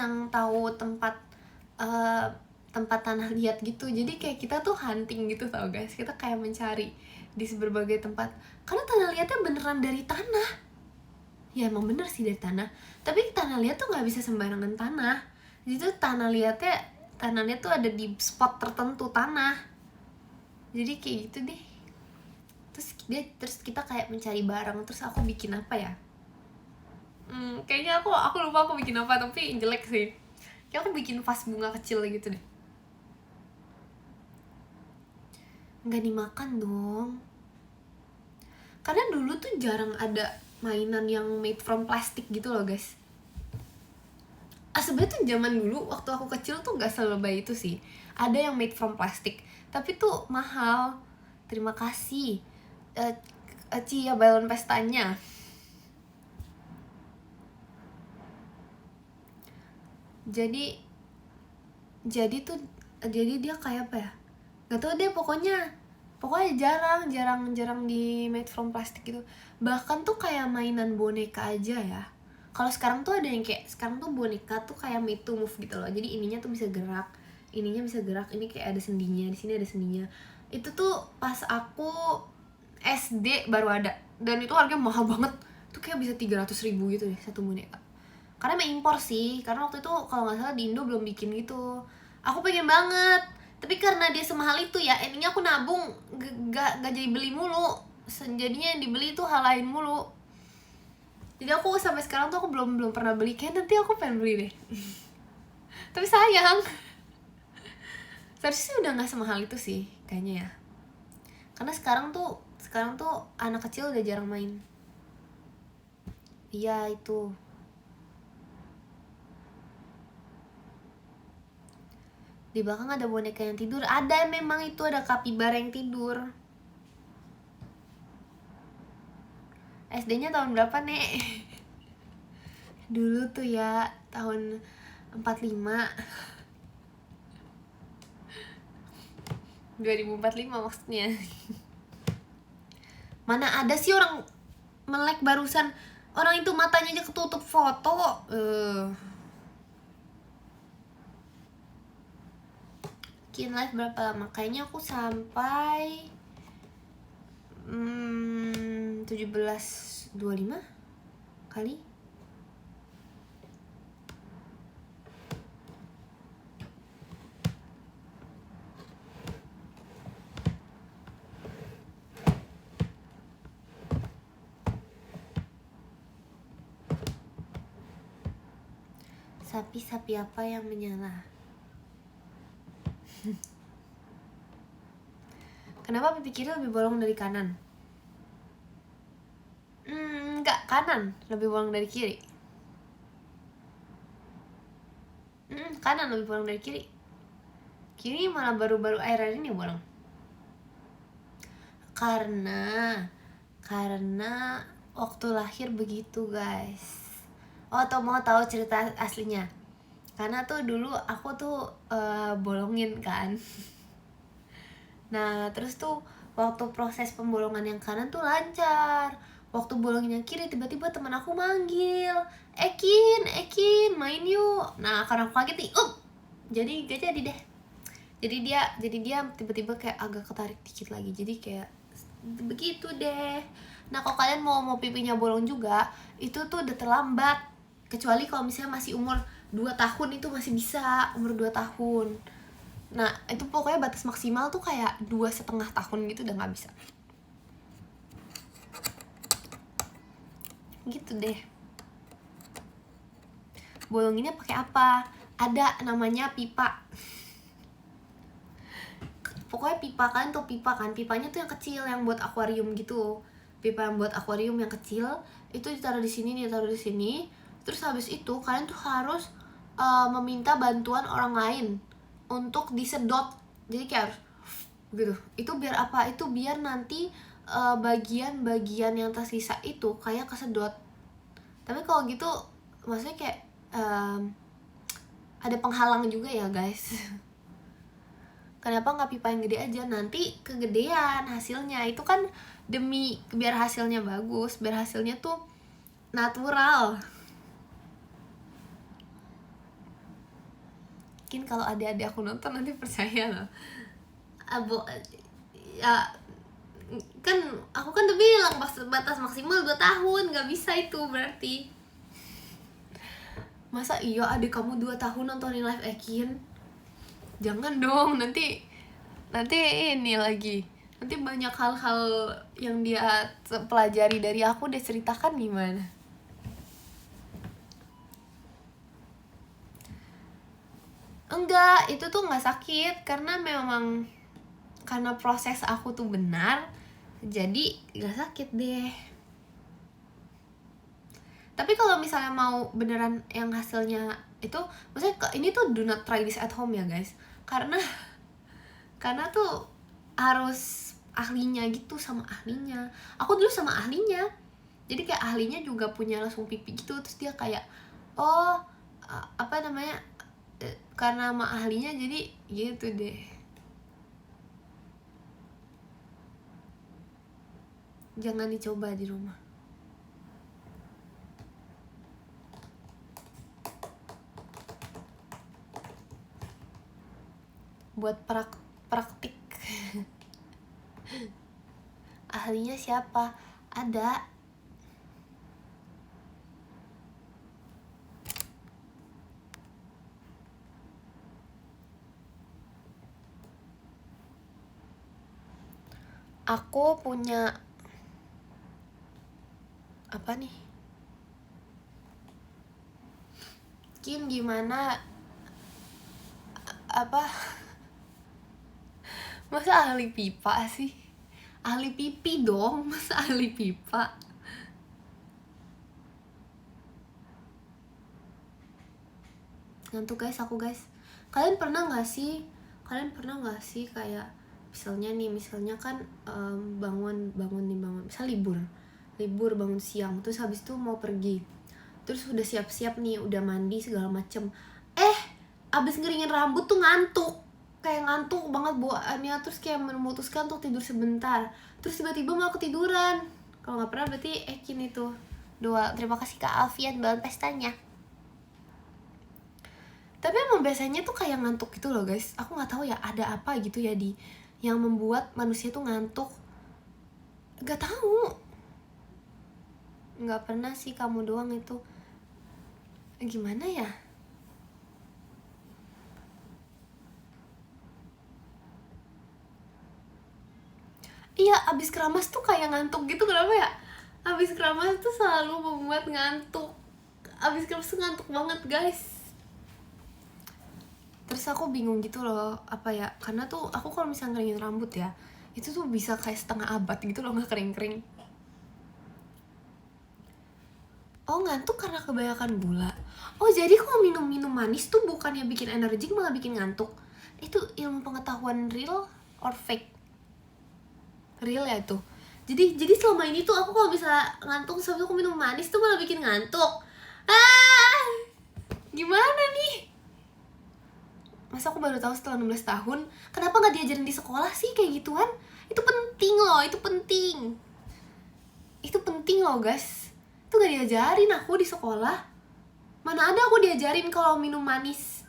yang tahu tempat tanah liat gitu. Jadi kayak kita tuh hunting gitu, tau guys, kita kayak mencari di berbagai tempat, karena tanah liatnya beneran dari tanah. Ya emang bener sih dari tanah, tapi tanah liat tuh nggak bisa sembarangan tanah. Jadi tuh tanah liat tuh ada di spot tertentu tanah. Jadi kayak gitu deh. Terus kita kayak mencari barang. Terus aku bikin apa ya, kayaknya aku lupa aku bikin apa, tapi jelek sih. Kayak aku bikin vas bunga kecil gitu deh. Nggak dimakan dong, karena dulu tuh jarang ada mainan yang made from plastic gitu loh guys. Sebenarnya tuh zaman dulu waktu aku kecil tuh nggak selebay itu sih. Ada yang made from plastic, tapi tuh mahal. Terima kasih Cia balon pestanya. Jadi dia kayak apa ya, nggak tahu deh, pokoknya jarang di made from plastic gitu. Bahkan tuh kayak mainan boneka aja ya, kalau sekarang tuh ada yang kayak, sekarang tuh boneka tuh kayak made to move gitu loh. Jadi ininya tuh bisa gerak, ini kayak ada sendinya, di sini ada sendinya. Itu tuh pas aku SD baru ada, dan itu harganya mahal banget. Tuh kayak bisa 300.000 gitu deh satu boneka. Karena emang impor sih, karena waktu itu kalau nggak salah di Indo belum bikin gitu. Aku pengen banget, tapi karena dia semahal itu ya, ininya aku nabung, gak jadi beli mulu. Jadinya yang dibeli tuh hal lain mulu. Jadi aku sampai sekarang tuh aku belum pernah beli. Kayak nanti aku pengen beli deh. Tapi sayang. Seharusnya sih udah nggak semahal itu sih kayaknya ya. Karena sekarang tuh anak kecil udah jarang main. Iya itu. Di belakang ada boneka yang tidur. Ada memang, itu ada kapibara yang tidur. SD-nya tahun berapa, Nek? Dulu tuh ya, tahun 45. 2045 maksudnya. Mana ada sih orang melek barusan. Orang itu matanya aja ketutup foto. Bikin live berapa lama? Kayaknya aku sampai 17.25 kali. Sapi apa yang menyala? Kenapa pipi kiri lebih bolong dari kanan? Enggak, kanan lebih bolong dari kiri. Kanan lebih bolong dari kiri. Kiri malah baru-baru akhir-akhir ini bolong. Karena waktu lahir begitu guys. Atau mau tahu cerita aslinya? Karena tuh dulu aku tuh bolongin kan. Nah terus tuh waktu proses pembolongan yang kanan tuh lancar. Waktu bolongin yang kiri tiba-tiba teman aku manggil, Ekin main yuk. Nah karena aku kaget nih, jadi gak jadi deh. Jadi dia tiba-tiba kayak agak ketarik dikit lagi. Jadi kayak begitu deh. Nah kalau kalian mau pipinya bolong juga, itu tuh udah terlambat. Kecuali kalau misalnya masih umur 2 tahun, itu masih bisa, umur 2 tahun. Nah itu pokoknya batas maksimal tuh kayak 2,5 tahun gitu udah gak bisa. Gitu deh. Bolonginnya pakai apa? Ada namanya pipa. Pokoknya pipa kan, tuh pipa kan, pipanya tuh yang kecil yang buat akuarium gitu. Pipa yang buat akuarium yang kecil itu ditaruh di sini, ditaruh di sini. Terus habis itu kalian tuh harus meminta bantuan orang lain untuk disedot. Jadi kayak harus gitu. Itu biar apa? Itu biar nanti bagian-bagian yang tersisa itu kayak kesedot. Tapi kalau gitu maksudnya kayak ada penghalang juga ya guys. Kenapa nggak pipa yang gede aja? Nanti kegedean hasilnya. Itu kan demi biar hasilnya bagus, biar hasilnya tuh natural. Mungkin kalau adik-adik aku nonton nanti percaya loh. Ya kan aku kan udah bilang batas maksimal 2 tahun, nggak bisa itu berarti. Masa iya adik kamu 2 tahun nontonin live Ekin? Jangan dong, nanti ini lagi Nanti banyak hal-hal yang dia pelajari dari aku dia ceritakan gimana. Enggak, itu tuh nggak sakit karena memang karena proses aku tuh benar, jadi nggak sakit deh. Tapi kalau misalnya mau beneran yang hasilnya itu, maksudnya ini tuh do not try this at home ya guys, karena tuh harus ahlinya gitu, sama ahlinya. Aku dulu sama ahlinya, jadi kayak ahlinya juga punya langsung pipi gitu, terus dia kayak oh apa namanya, karena sama ahlinya jadi gitu deh. Jangan dicoba di rumah. Buat praktik. Ahlinya siapa? Ada. Aku punya apa nih? Kin gimana apa? Masa ahli pipa sih? Ahli pipi dong, masa ahli pipa? Ngantuk guys, aku guys. Kalian pernah nggak sih kayak misalnya kan bangun misal libur bangun siang, terus habis itu mau pergi, terus udah siap-siap nih, udah mandi segala macem, abis ngeringin rambut tuh ngantuk banget bawaannya, terus kayak memutuskan untuk tidur sebentar, terus tiba-tiba mau ketiduran. Kalau nggak pernah berarti Ekin itu doa. Terima kasih Kak Alfian banget pestanya. Tapi emang biasanya tuh kayak ngantuk gitu loh guys. Aku nggak tahu ya ada apa gitu ya di yang membuat manusia tuh ngantuk. Gak tahu. Nggak pernah sih, kamu doang itu. Gimana ya? Iya, abis keramas tuh kayak ngantuk gitu, kenapa ya? Abis keramas tuh selalu membuat ngantuk. Abis keramas tuh ngantuk banget guys. Terus aku bingung gitu loh, apa ya, karena tuh aku kalau misalnya ngeringin rambut ya, itu tuh bisa kayak setengah abad gitu loh, nggak kering-kering. Oh, ngantuk karena kebanyakan gula. Oh, jadi kalau minum manis tuh bukannya bikin energik, malah bikin ngantuk. Itu ilmu pengetahuan real or fake? Real ya itu. Jadi selama ini tuh aku kalau bisa ngantuk sampai aku minum manis tuh malah bikin ngantuk. Gimana nih? Masa aku baru tahu setelah 16 tahun? Kenapa nggak diajarin di sekolah sih kayak gituan? Itu penting loh, itu penting. Itu penting loh guys. Itu gak diajarin aku di sekolah. Mana ada aku diajarin kalau minum manis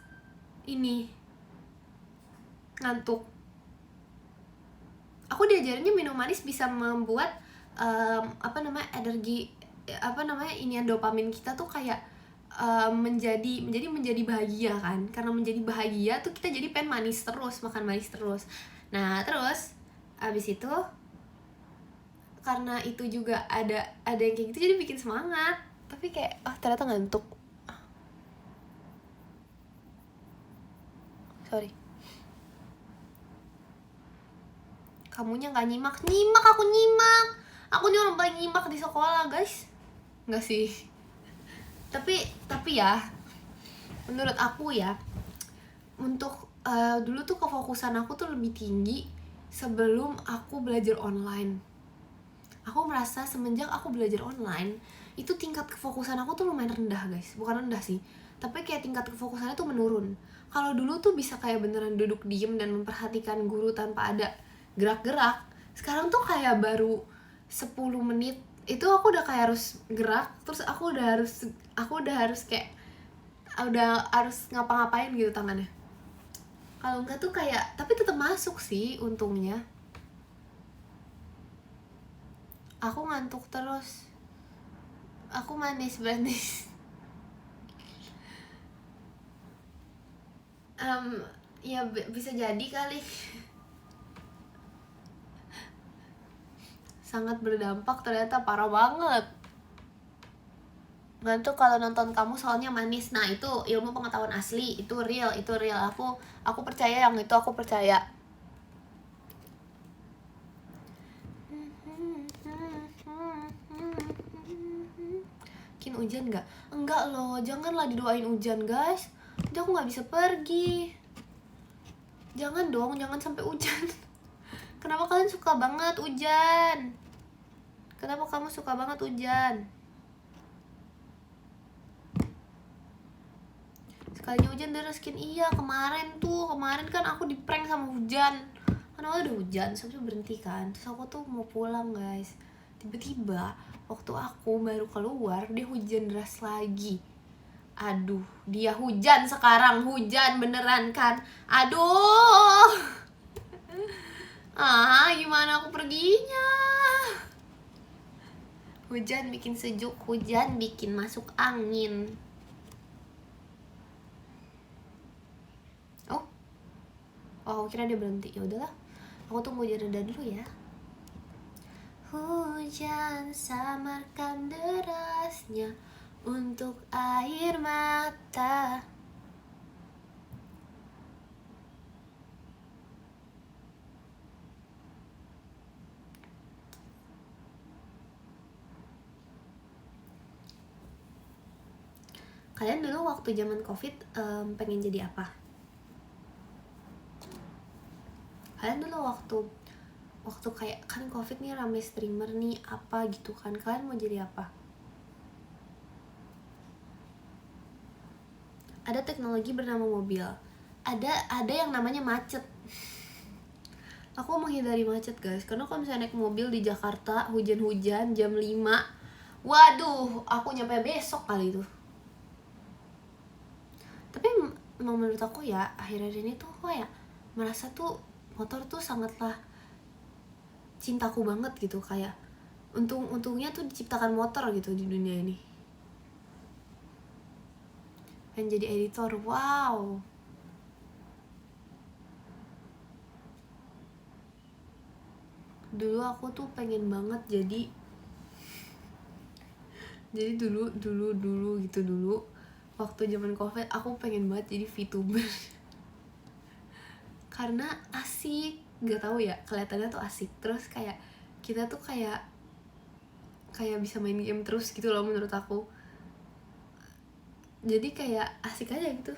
ini ngantuk. Aku diajarinnya minum manis bisa membuat energi inian dopamin kita tuh kayak menjadi bahagia kan. Karena menjadi bahagia tuh kita jadi pengen manis terus, makan manis terus. Nah terus abis itu karena itu juga ada yang kayak gitu, jadi bikin semangat. Tapi kayak ternyata ngantuk. Sorry. Kamunya nggak nyimak. Aku nyimak. Aku nih orang paling nyimak di sekolah guys. Nggak sih. Tapi ya, menurut aku ya, untuk dulu tuh kefokusan aku tuh lebih tinggi sebelum aku belajar online. Aku merasa semenjak aku belajar online, itu tingkat kefokusan aku tuh lumayan rendah guys. Bukan rendah sih, tapi kayak tingkat kefokusannya tuh menurun. Kalau dulu tuh bisa kayak beneran duduk diem dan memperhatikan guru tanpa ada gerak-gerak. Sekarang tuh kayak baru 10 menit itu aku udah kayak harus gerak, terus aku udah harus kayak udah harus ngapa-ngapain gitu tangannya. Kalau enggak tuh kayak, tapi tetap masuk sih untungnya. Aku ngantuk terus. Aku manis. Ya bisa jadi kali. sangat berdampak, ternyata parah banget. Ngantuk kalau nonton kamu soalnya manis. Nah itu ilmu pengetahuan asli, itu real. Aku percaya yang itu, aku percaya. Kin hujan nggak? Enggak loh, janganlah didoain hujan guys. Nanti aku nggak bisa pergi. Jangan dong, jangan sampai hujan. Kenapa kalian suka banget hujan? Kenapa kamu suka banget hujan? Sekalinya hujan deras Kin. Iya kemarin kan aku di prank sama hujan. Karena udah hujan, sampai berhenti kan. Terus aku tuh mau pulang guys. Tiba-tiba waktu aku baru keluar, dia hujan deras lagi. Aduh, dia hujan sekarang, hujan beneran kan. Aduh. Gimana aku perginya? Hujan bikin sejuk, hujan bikin masuk angin. Oh, aku kira dia berhenti. Ya udahlah. Aku tunggu dia reda dulu ya. Hujan samarkan derasnya untuk air mata. Kalian dulu waktu zaman COVID pengen jadi apa? Kalian dulu waktu kayak kan COVID nih rame streamer nih apa gitu kan, kalian mau jadi apa? Ada teknologi bernama mobil, ada yang namanya macet. Aku menghindari macet guys, karena kalau misalnya naik mobil di Jakarta hujan-hujan jam 5, waduh aku nyampe besok kali itu. Tapi emang menurut aku ya akhir-akhir ini tuh kayak merasa tuh motor tuh sangatlah cintaku banget gitu, kayak untungnya tuh diciptakan motor gitu di dunia ini. Dan jadi editor, wow. Dulu aku tuh pengen banget jadi dulu waktu zaman COVID aku pengen banget jadi VTuber. Karena asik, nggak tahu ya, kelihatannya tuh asik, terus kayak kita tuh kayak bisa main game terus gitu loh menurut aku. Jadi kayak asik aja gitu.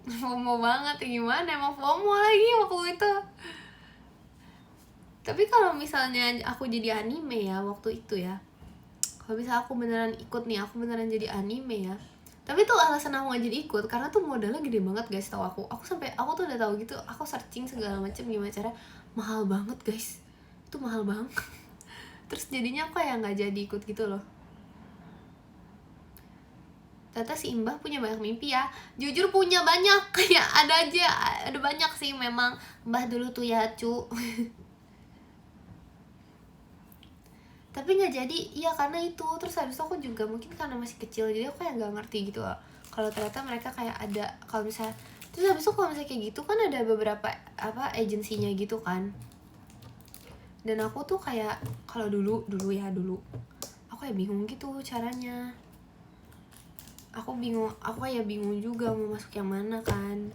FOMO banget ya, gimana emang FOMO lagi waktu itu. Tapi kalau misalnya aku jadi anime ya waktu itu ya, kalau misalnya aku beneran ikut nih, aku beneran jadi anime ya. Tapi tuh alasan aku gak jadi ikut karena tuh modalnya gede banget guys, tau aku tuh udah tahu gitu, aku searching segala macam gimana cara, mahal banget guys, itu mahal banget. Terus jadinya aku kayak nggak jadi ikut gitu loh. Ternyata si Imbah punya banyak mimpi ya. Jujur punya banyak, kayak ada banyak sih memang. Mbah dulu tuh ya cu. Tapi nggak jadi, iya karena itu. Terus habis itu aku juga mungkin karena masih kecil, jadi aku kayak nggak ngerti gitu loh kalau ternyata mereka kayak ada, kalau misalnya terus habis itu kalau misalnya kayak gitu kan ada beberapa apa agensinya gitu kan. Dan aku tuh kayak kalau dulu aku kayak bingung gitu caranya. Aku kayak bingung juga mau masuk yang mana kan.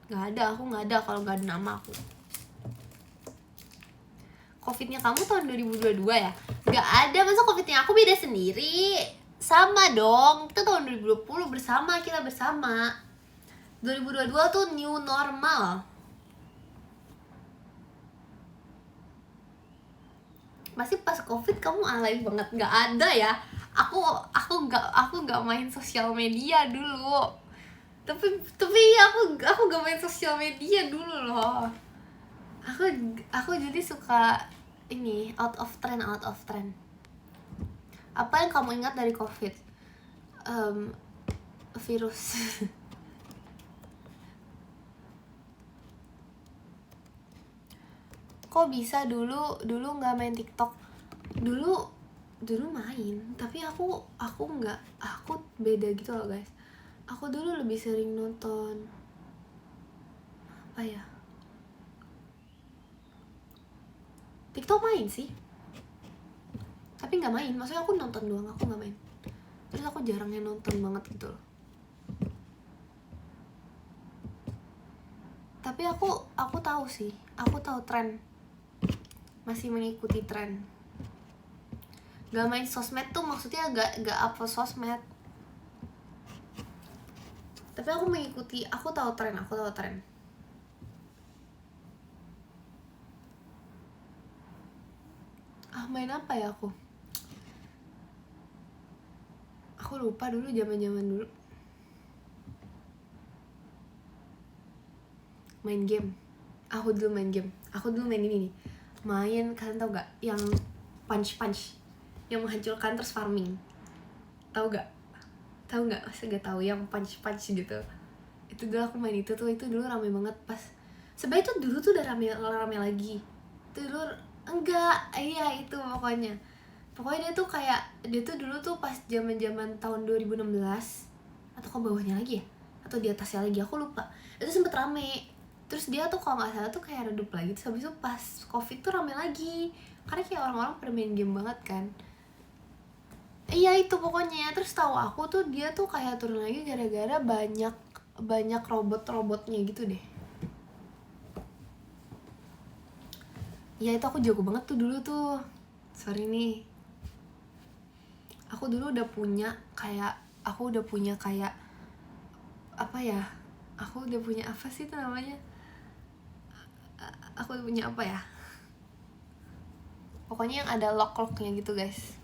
Nggak ada kalau nggak ada nama aku. Covidnya kamu tahun 2022 ya? Nggak ada, masa Covidnya aku beda sendiri? Sama dong, kita tahun 2020 kita bersama. 2022 tuh new normal. Masih pas Covid kamu alay banget, nggak ada ya? Aku nggak main sosial media dulu. Tapi aku gak main sosial media dulu loh. Aku jadi suka ini out of trend. Apa yang kamu ingat dari COVID? Virus. Kok bisa dulu nggak main TikTok? Dulu main, tapi aku beda gitu loh guys. Aku dulu lebih sering nonton apa ya, TikTok main sih, tapi nggak main, maksudnya aku nonton doang, aku nggak main. Terus aku jarangnya nonton banget gitu loh. Tapi aku tahu sih, aku tahu tren, masih mengikuti tren. Gak main sosmed tuh maksudnya gak upload sosmed, tapi aku mengikuti, aku tahu tren. Main apa ya aku lupa dulu, zaman dulu main game. Aku dulu main ini nih, main, kalian tau gak yang punch yang menghancurkan terus farming, tahu gak? Masa gak tahu yang punch gitu. Itu dulu aku main itu dulu rame banget pas. Sebenarnya itu dulu tuh udah rame lagi. Itu dulu enggak, iya itu pokoknya dia tuh dulu tuh pas zaman tahun 2016 atau ke bawahnya lagi ya, atau di atasnya lagi, aku lupa. Itu sempet rame. Terus dia tuh kalau nggak salah tuh kayak redup lagi. Terus habis itu pas covid tuh rame lagi, karena kayak orang-orang pada main game banget kan. Iya itu pokoknya. Terus tahu aku tuh dia tuh kayak turun lagi gara-gara banyak robotnya gitu deh. Ya itu aku jago banget tuh dulu tuh. Sorry nih, aku dulu udah punya kayak apa ya, aku udah punya apa sih itu namanya, aku udah punya apa ya, pokoknya yang ada lock-locknya gitu guys.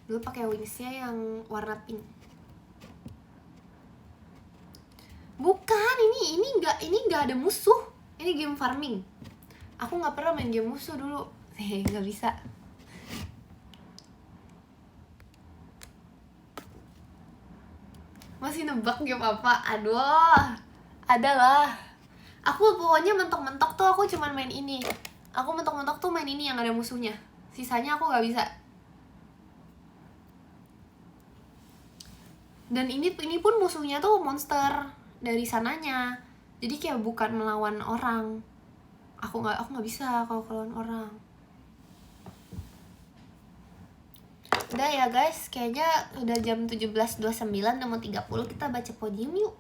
Dulu pakai wingsnya yang warna pink. Bukan, ini nggak ada musuh. Ini game farming. Aku nggak pernah main game musuh dulu. Nggak bisa. Masih nebak game apa? Aduh, adalah. Aku pokoknya mentok-mentok tuh aku cuman main ini. Aku mentok-mentok tuh main ini yang ada musuhnya. Sisanya aku nggak bisa. Dan ini pun musuhnya tuh monster dari sananya, jadi kayak bukan melawan orang. Aku nggak bisa kalau lawan orang. Udah ya guys, kayaknya udah jam 17.29, udah mau 30. Kita baca podium yuk.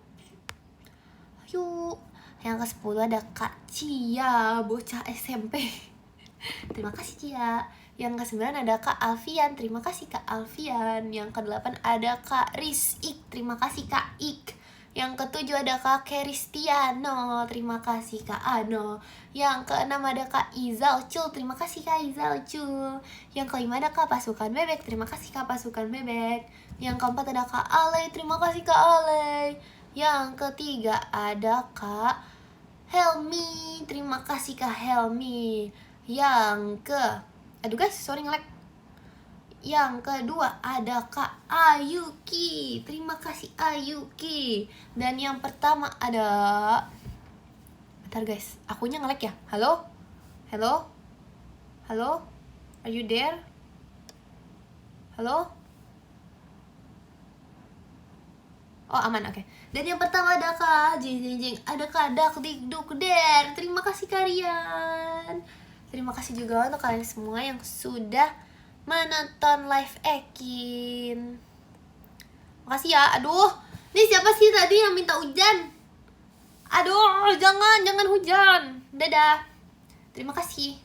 Yang ke-10 ada Kak Cia, bocah SMP. Terima kasih Cia. Yang ke-9 ada Kak Alfian, terima kasih Kak Alfian. Yang ke-8 ada Kak Rizik, terima kasih Kak Ik. Yang ke-7 ada Kak Kristiano, terima kasih Kak Ano. Yang ke-6 ada Kak Izalcul, terima kasih Kak Izalcul. Yang ke-5 ada Kak Pasukan Bebek, terima kasih Kak Pasukan Bebek. Yang ke-4 ada Kak Ale, terima kasih Kak Ale. Yang ke-3 ada Kak Helmi, terima kasih Kak Helmi. Aduh guys, sorry nge-lag. Yang kedua ada Kak Ayuki, terima kasih Ayuki. Dan yang pertama ada, bentar guys, akunya nge-lag ya. Halo, are you there? Halo. Oh aman, oke. Dan yang pertama ada Kak Jing, ada Kak Dakdikdukder, terima kasih kalian. Terima kasih juga untuk kalian semua yang sudah menonton live Ekin. Makasih ya. Aduh, ini siapa sih tadi yang minta hujan? Aduh, jangan hujan. Dadah. Terima kasih.